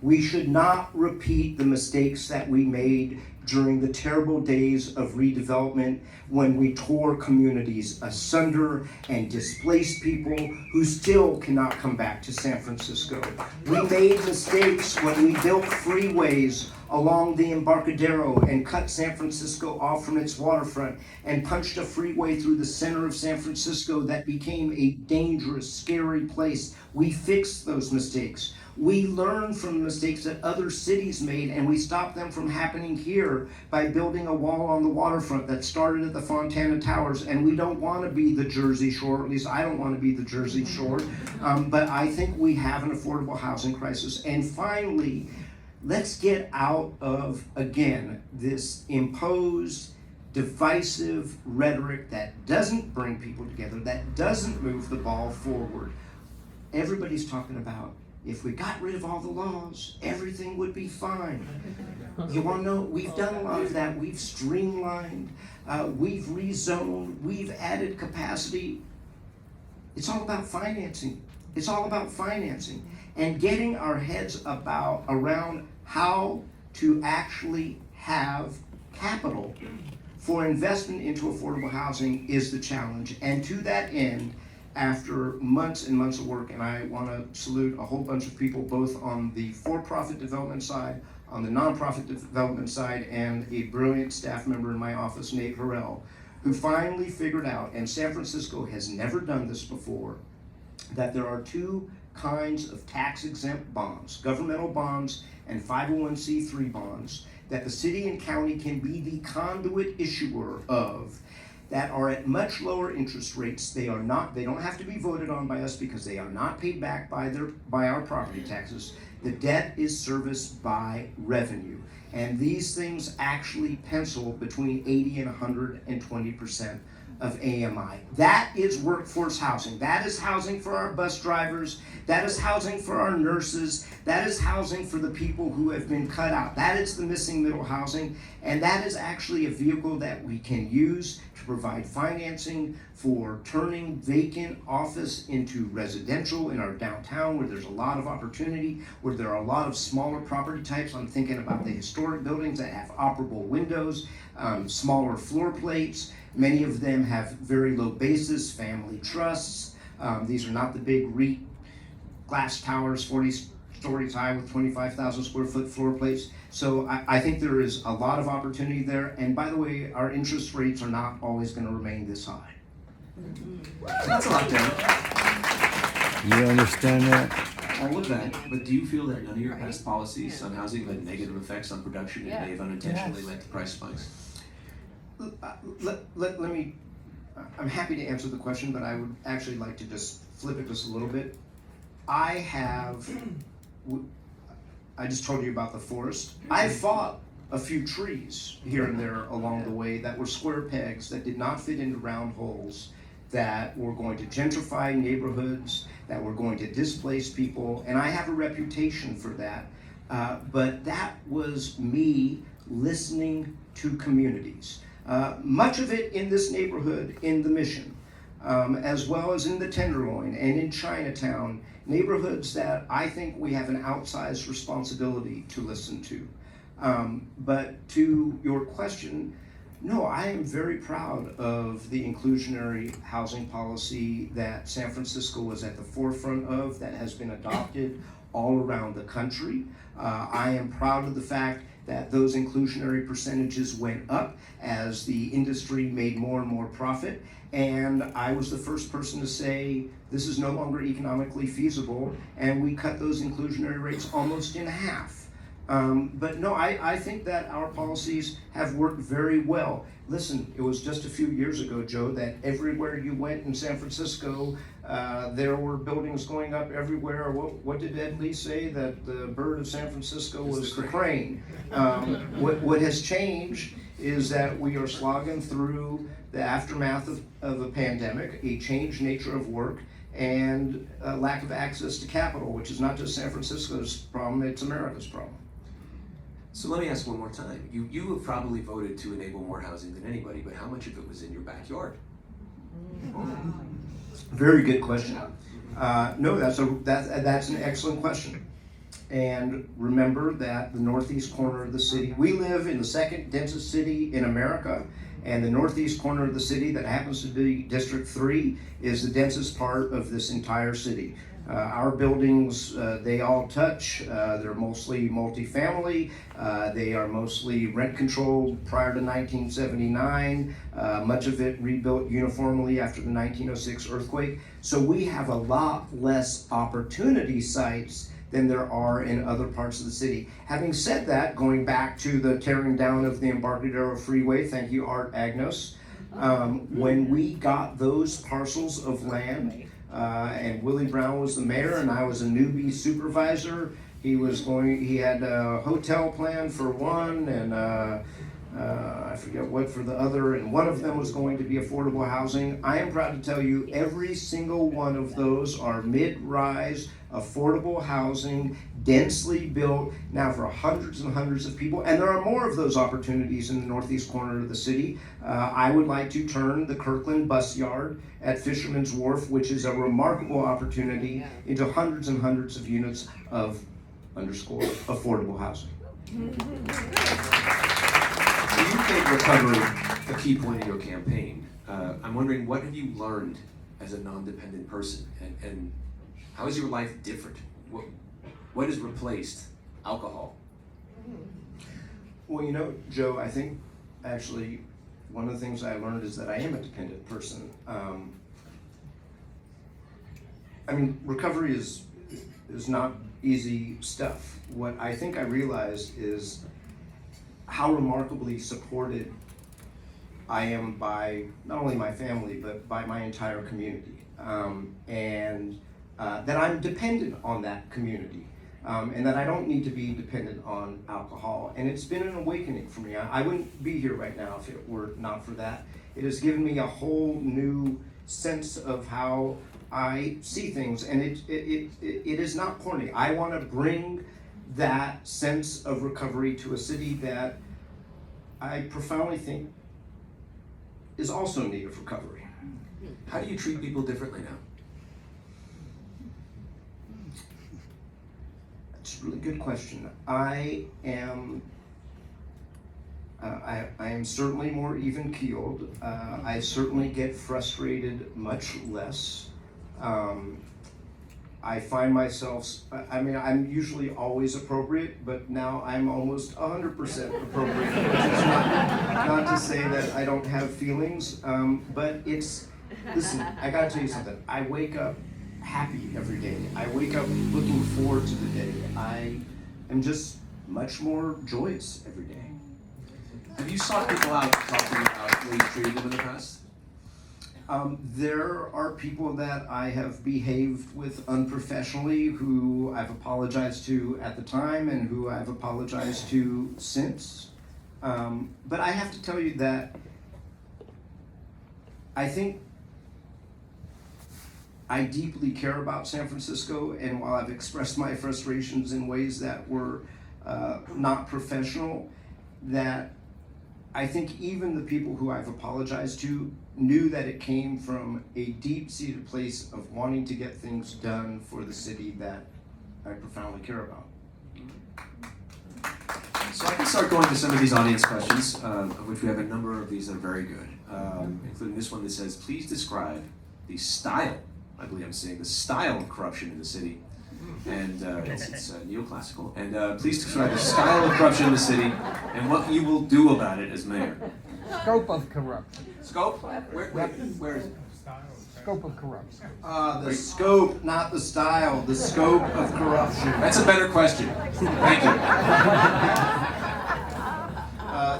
We should not repeat the mistakes that we made during the terrible days of redevelopment when we tore communities asunder and displaced people who still cannot come back to San Francisco. We made mistakes when we built freeways along the Embarcadero and cut San Francisco off from its waterfront and punched a freeway through the center of San Francisco that became a dangerous, scary place. We fixed those mistakes. We learned from the mistakes that other cities made, and we stopped them from happening here by building a wall on the waterfront that started at the Fontana Towers. And we don't want to be the Jersey Shore, or at least I don't want to be the Jersey Shore, but I think we have an affordable housing crisis. And finally, let's get out of, again, this imposed, divisive rhetoric that doesn't bring people together, that doesn't move the ball forward. Everybody's talking about, if we got rid of all the laws, everything would be fine. You want to know, we've done a lot of that. We've streamlined, we've rezoned, we've added capacity. It's all about financing. It's all about financing and getting our heads around how to actually have capital for investment into affordable housing is the challenge. And to that end, after months and months of work, and I want to salute a whole bunch of people both on the for-profit development side, on the nonprofit development side, and a brilliant staff member in my office, Nate Harrell, who finally figured out, and San Francisco has never done this before, that there are two kinds of tax-exempt bonds, governmental bonds and 501c3 bonds, that the city and county can be the conduit issuer of, that are at much lower interest rates. They don't have to be voted on by us because they are not paid back by our property taxes. The debt is serviced by revenue. And these things actually pencil between 80 and 120% of AMI. That is workforce housing. That is housing for our bus drivers. That is housing for our nurses. That is housing for the people who have been cut out. That is the missing middle housing. And that is actually a vehicle that we can use to provide financing for turning vacant office into residential in our downtown, where there's a lot of opportunity, where there are a lot of smaller property types. I'm thinking about the historic buildings that have operable windows, smaller floor plates. Many of them have very low bases, family trusts. These are not the big REIT glass towers, 40 stories high with 25,000 square foot floor plates. So I think there is a lot of opportunity there. And by the way, our interest rates are not always going to remain this high. That's a lot, Dan. You understand that? All of that, but do you feel that none of your past policies on housing had negative effects on production and may have unintentionally led to price spikes? Let me, I'm happy to answer the question, but I would actually like to just flip it just a little bit. I just told you about the forest. I fought a few trees here and there along the way that were square pegs that did not fit into round holes, that were going to gentrify neighborhoods, that were going to displace people, and I have a reputation for that. But that was me listening to communities. Much of it in this neighborhood, in the Mission, as well as in the Tenderloin and in Chinatown, neighborhoods that I think we have an outsized responsibility to listen to. But to your question, no, I am very proud of the inclusionary housing policy that San Francisco was at the forefront of, that has been adopted all around the country. I am proud of the fact that those inclusionary percentages went up as the industry made more and more profit. And I was the first person to say, this is no longer economically feasible, and we cut those inclusionary rates almost in half. But no, I think that our policies have worked very well. Listen, it was just a few years ago, Joe, that everywhere you went in San Francisco, there were buildings going up everywhere. What did Ed Lee say? That the bird of San Francisco was the crane. What has changed is that we are slogging through the aftermath of a pandemic, a changed nature of work, and a lack of access to capital, which is not just San Francisco's problem, it's America's problem. So let me ask one more time. You have probably voted to enable more housing than anybody, but how much of it was in your backyard? Very good question. No, that's an excellent question. And remember that the northeast corner of the city, we live in the second densest city in America, and the northeast corner of the city that happens to be District 3 is the densest part of this entire city. Our buildings, they all touch. They're mostly multifamily. They are mostly rent controlled prior to 1979. Much of it rebuilt uniformly after the 1906 earthquake. So we have a lot less opportunity sites than there are in other parts of the city. Having said that, going back to the tearing down of the Embarcadero Freeway, thank you, Art Agnos, when we got those parcels of land, and Willie Brown was the mayor and I was a newbie supervisor. He had a hotel plan for one and I forget what for the other, and one of them was going to be affordable housing. I am proud to tell you every single one of those are mid-rise, affordable housing, densely built, now for hundreds and hundreds of people, and there are more of those opportunities in the northeast corner of the city. I would like to turn the Kirkland bus yard at Fisherman's Wharf, which is a remarkable opportunity, into hundreds and hundreds of units of _affordable housing. You made recovery a key point in your campaign. I'm wondering, what have you learned as a non-dependent person, and how is your life different? What has replaced alcohol? Well, you know, Joe, I think actually one of the things I learned is that I am a dependent person. I mean, recovery is not easy stuff. What I think I realized is how remarkably supported I am by not only my family, but by my entire community. And that I'm dependent on that community. And that I don't need to be dependent on alcohol. And it's been an awakening for me. I wouldn't be here right now if it were not for that. It has given me a whole new sense of how I see things, and it is not corny. I want to bring that sense of recovery to a city that I profoundly think is also in need of recovery. How do you treat people differently now? That's a really good question. I am certainly more even-keeled. I certainly get frustrated much less. I find myself, I mean, I'm usually always appropriate, but now I'm almost 100% appropriate, which is not to say that I don't have feelings, but it's, listen, I gotta tell you something. I wake up happy every day. I wake up looking forward to the day. I am just much more joyous every day. Have you sought people out talking about the way you treated them in the past? There are people that I have behaved with unprofessionally who I've apologized to at the time and who I've apologized to since. But I have to tell you that I think I deeply care about San Francisco, and while I've expressed my frustrations in ways that were not professional, that I think even the people who I've apologized to knew that it came from a deep-seated place of wanting to get things done for the city that I profoundly care about. So I can start going to some of these audience questions, of which we have a number of these that are very good, including this one that says, please describe the style, I believe I'm saying, the style of corruption in the city. And it's neoclassical. And please describe the style of corruption in the city and what you will do about it as mayor. Scope of corruption. Scope? Where is it? Scope of corruption. The scope, not the style, the scope of corruption. That's a better question. Thank you.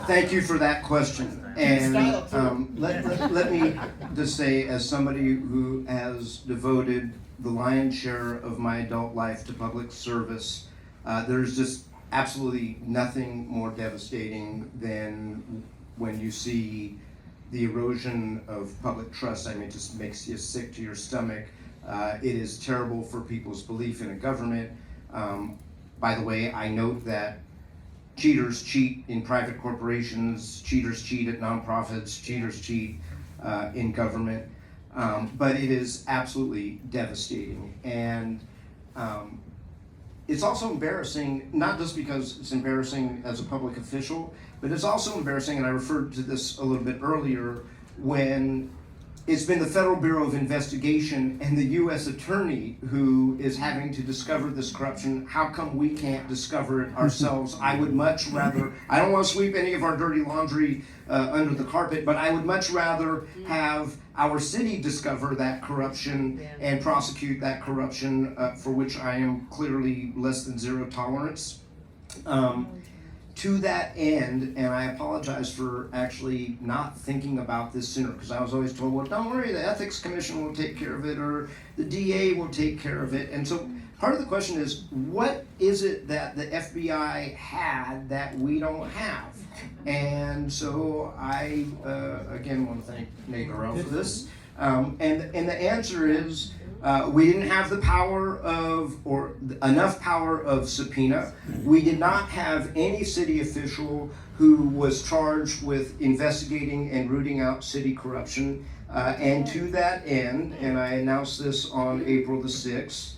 Thank you for that question. And let me just say, as somebody who has devoted the lion's share of my adult life to public service, there's just absolutely nothing more devastating than when you see the erosion of public trust. I mean, it just makes you sick to your stomach. It is terrible for people's belief in a government. By the way, I note that cheaters cheat in private corporations, cheaters cheat at nonprofits, cheaters cheat in government. But it is absolutely devastating. And it's also embarrassing, not just because it's embarrassing as a public official, but it's also embarrassing, and I referred to this a little bit earlier, when it's been the Federal Bureau of Investigation and the U.S. Attorney who is having to discover this corruption. How come we can't discover it ourselves? I would much rather, I don't want to sweep any of our dirty laundry under the carpet, but I would much rather have our city discover that corruption and prosecute that corruption, for which I am clearly less than zero tolerance. To that end, and I apologize for actually not thinking about this sooner, because I was always told, well, don't worry, the Ethics Commission will take care of it, or the DA will take care of it. And so part of the question is, what is it that the FBI had that we don't have? And so I, again, want to thank mayoral for this. And the answer is, we didn't have the power of, or enough power of subpoena. We did not have any city official who was charged with investigating and rooting out city corruption. And to that end, and I announced this on April the 6th,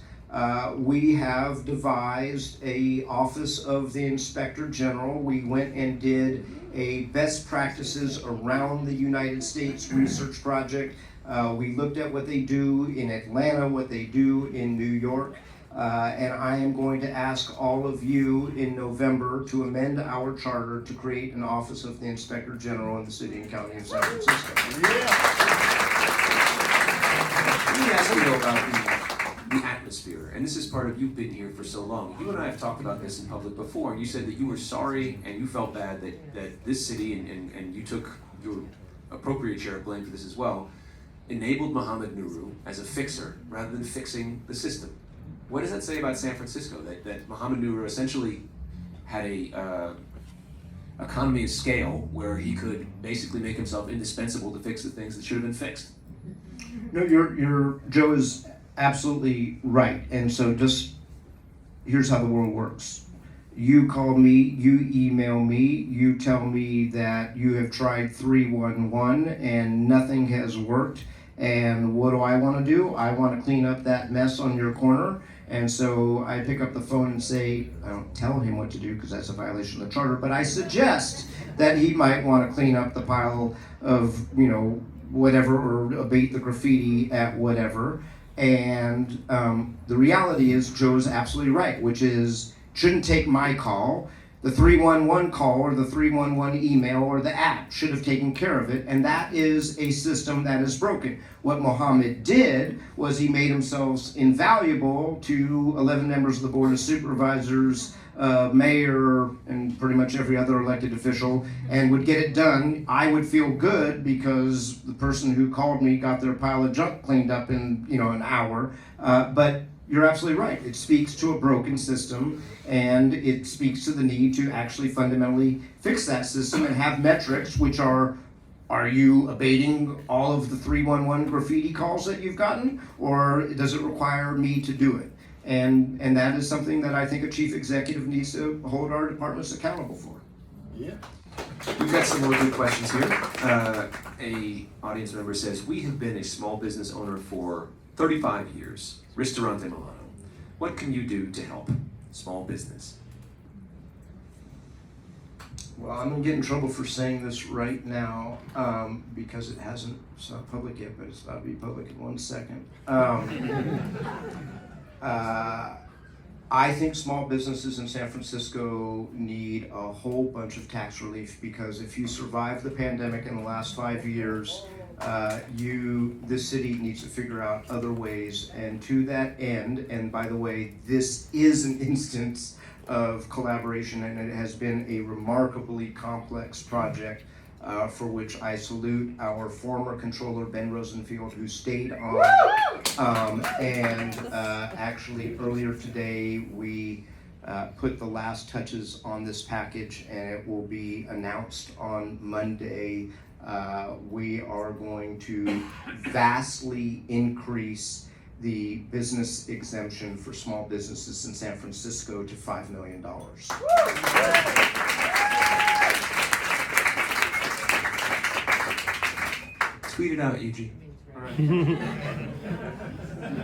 we have devised a Office of the Inspector General. We went and did a best practices around the United States research project. We looked at what they do in Atlanta, what they do in New York, and I am going to ask all of you in November to amend our charter to create an Office of the Inspector General in the city and county of San Francisco. Let me ask you about the atmosphere, and this is part of you've been here for so long. You and I have talked about this in public before, and you said that you were sorry and you felt bad that this city, and you took your appropriate share of blame for this as well, enabled Mohamed Nuru as a fixer rather than fixing the system. What does that say about San Francisco? That Mohamed Nuru essentially had a economy of scale where he could basically make himself indispensable to fix the things that should have been fixed. No, your Joe is absolutely right. And so just here's how the world works. You call me, you email me, you tell me that you have tried 311 and nothing has worked. And what do I want to do? I want to clean up that mess on your corner. And so I pick up the phone and say, I don't tell him what to do because that's a violation of the charter, but I suggest that he might want to clean up the pile of, whatever, or abate the graffiti at whatever. And the reality is, Joe's absolutely right, which is, shouldn't take my call. The 311 call or the 311 email or the app should have taken care of it, and that is a system that is broken. What Mohammed did was he made himself invaluable to 11 members of the Board of Supervisors, mayor, and pretty much every other elected official, and would get it done. I would feel good because the person who called me got their pile of junk cleaned up in an hour, but you're absolutely right. It speaks to a broken system, and it speaks to the need to actually fundamentally fix that system and have metrics which are you abating all of the 311 graffiti calls that you've gotten, or does it require me to do it? And that is something that I think a chief executive needs to hold our departments accountable for. Yeah. We've got some more good questions here. A audience member says, we have been a small business owner for 35 years. Ristorante Milano. What can you do to help small business? Well, I'm gonna get in trouble for saying this right now because it's not public yet, but it's about to be public in 1 second. I think small businesses in San Francisco need a whole bunch of tax relief, because if you survive the pandemic in the last 5 years, this city needs to figure out other ways. And to that end, and by the way, this is an instance of collaboration, and it has been a remarkably complex project for which I salute our former controller, Ben Rosenfield, who stayed on. Actually, earlier today, we put the last touches on this package, and it will be announced on Monday. We are going to vastly increase the business exemption for small businesses in San Francisco to $5 million. Tweet it out, Eugene. All right. We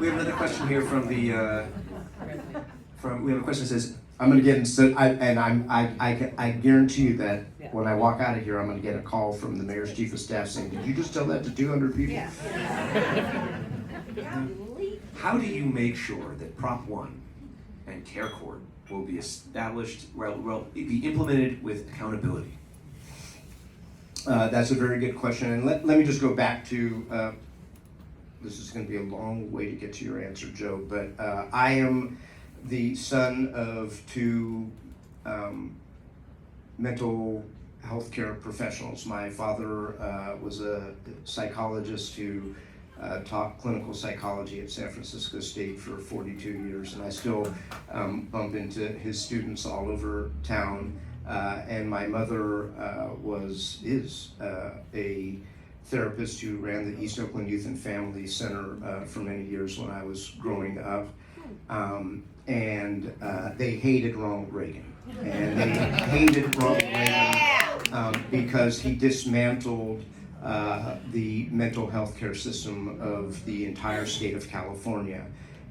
have another question here from the. We have a question that says, I'm gonna get I guarantee you that when I walk out of here, I'm gonna get a call from the mayor's chief of staff saying, "Did you just tell that to 200 people?" Yeah. how do you make sure that Prop 1 and Care Court will be established, will be implemented with accountability? That's a very good question, and let me just go back to, this is going to be a long way to get to your answer, Joe, but I am the son of two mental health care professionals. My father was a psychologist who taught clinical psychology at San Francisco State for 42 years, and I still bump into his students all over town. And my mother is a therapist who ran the East Oakland Youth and Family Center for many years when I was growing up. And they hated Ronald Reagan. And they hated Ronald Reagan because he dismantled the mental health care system of the entire state of California.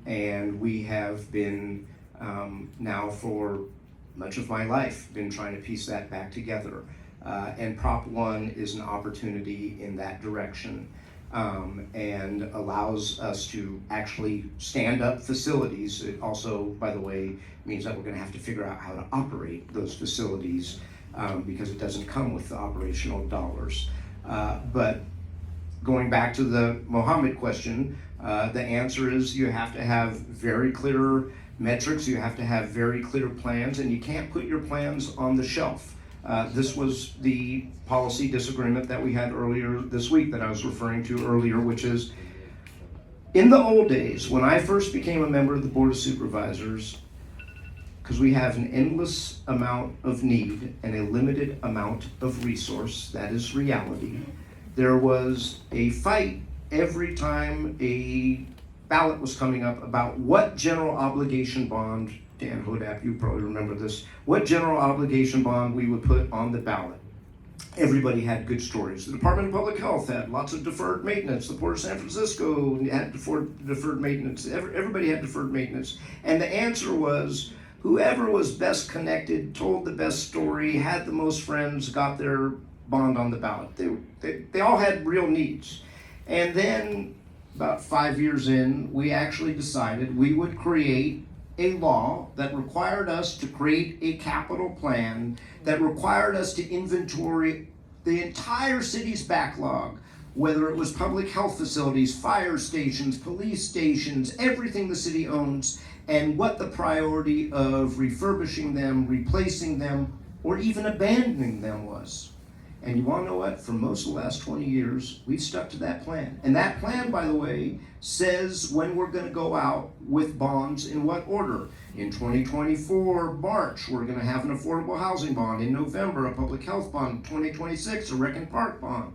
And we have been now for much of my life been trying to piece that back together. And Prop 1 is an opportunity in that direction, and allows us to actually stand up facilities. It also, by the way, means that we're going to have to figure out how to operate those facilities because it doesn't come with the operational dollars. But going back to the Mohammed question, the answer is you have to have very clear metrics, you have to have very clear plans, and you can't put your plans on the shelf. This was the policy disagreement that we had earlier this week that I was referring to earlier, which is, in the old days, when I first became a member of the Board of Supervisors, because we have an endless amount of need and a limited amount of resource, that is reality, there was a fight every time a ballot was coming up about what general obligation bond, Dan Hodap, you probably remember this, what general obligation bond we would put on the ballot. Everybody had good stories. The Department of Public Health had lots of deferred maintenance. The Port of San Francisco had deferred maintenance. Everybody had deferred maintenance. And the answer was, whoever was best connected, told the best story, had the most friends, got their bond on the ballot. They all had real needs. And then about 5 years in, we actually decided we would create a law that required us to create a capital plan, that required us to inventory the entire city's backlog, whether it was public health facilities, fire stations, police stations, everything the city owns, and what the priority of refurbishing them, replacing them, or even abandoning them was. And you wanna know what? For most of the last 20 years, we've stuck to that plan. And that plan, by the way, says when we're gonna go out with bonds in what order. In 2024, March, we're gonna have an affordable housing bond. In November, a public health bond. 2026, a rec and park bond.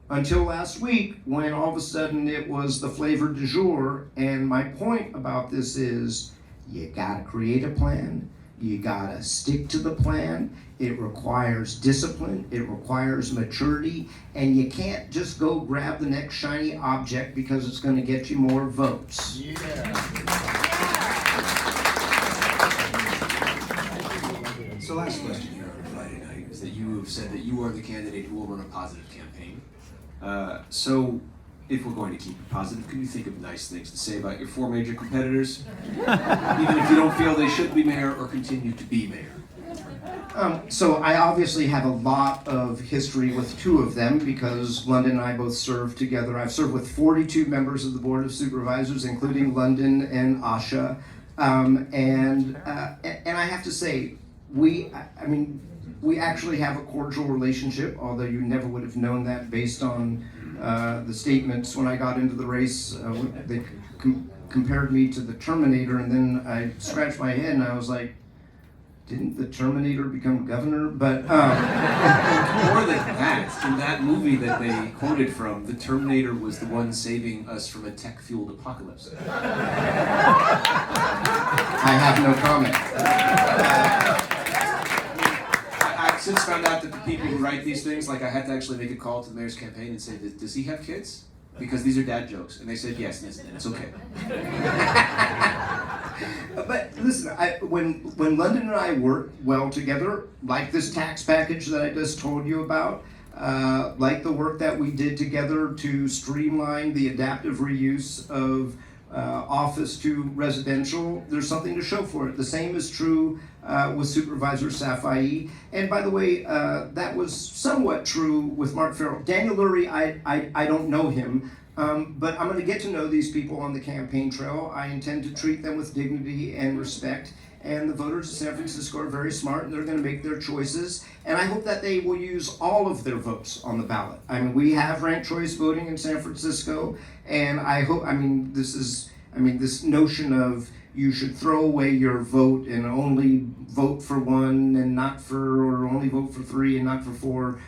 Until last week, when all of a sudden it was the flavor du jour. And my point about this is, you gotta create a plan. You gotta stick to the plan. It requires discipline, it requires maturity, and you can't just go grab the next shiny object because it's gonna get you more votes. Yeah. So last question here on Friday night is that you have said that you are the candidate who will run a positive campaign. So if we're going to keep it positive, can you think of nice things to say about your 4 major competitors? Even if you don't feel they should be mayor or continue to be mayor. So I obviously have a lot of history with 2 of them because London and I both served together. I've served with 42 members of the Board of Supervisors, including London and Asha. And I have to say, we actually have a cordial relationship, although you never would have known that based on the statements. When I got into the race, they compared me to the Terminator, and then I scratched my head and I was like, didn't the Terminator become governor? But more than that, in that movie that they quoted from, the Terminator was the one saving us from a tech-fueled apocalypse. I have no comment. I've since found out that the people who write these things, like I had to actually make a call to the mayor's campaign and say, does he have kids? Because these are dad jokes. And they said yes, and it's okay. But listen, when London and I work well together, like this tax package that I just told you about, like the work that we did together to streamline the adaptive reuse of office to residential, there's something to show for it. The same is true with Supervisor Safai. And by the way, that was somewhat true with Mark Farrell. Daniel Lurie, I don't know him, but I'm going to get to know these people on the campaign trail. I intend to treat them with dignity and respect. And the voters of San Francisco are very smart, and they're going to make their choices. And I hope that they will use all of their votes on the ballot. I mean, we have ranked choice voting in San Francisco, and I hope, this notion of you should throw away your vote and only vote for 1 and not for, or only vote for 3 and not for 4,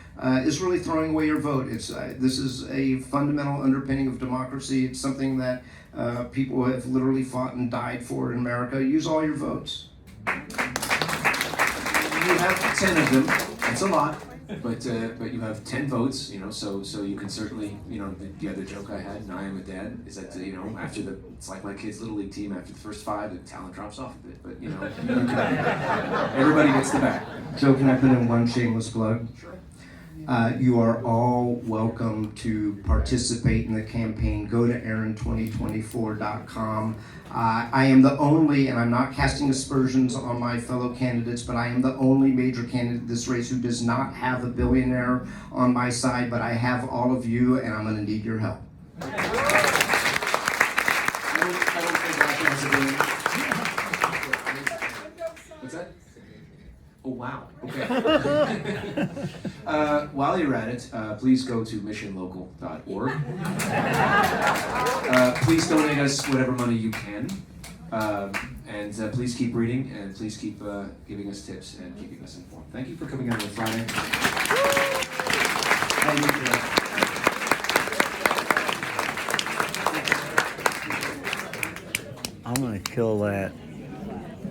is really throwing away your vote. This is a fundamental underpinning of democracy. It's something that people have literally fought and died for in America. Use all your votes. You have 10 of them. That's a lot. But you have 10 votes, so you can certainly, the other joke I had, and I am a dad, is that, after it's like my kid's Little League team, after the first 5, the talent drops off a bit, but, everybody gets the back. Joe, can I put in one shameless plug? Sure. You are all welcome to participate in the campaign. Go to aaron2024.com. I am the only, and I'm not casting aspersions on my fellow candidates, but I am the only major candidate in this race who does not have a billionaire on my side, but I have all of you, and I'm going to need your help. I don't think Asha has a billionaire. What's that? Oh, wow. Okay. While you're at it, please go to missionlocal.org. Please donate us whatever money you can. And please keep reading, and please keep giving us tips and keeping us informed. Thank you for coming out on Friday. I'm going to kill that.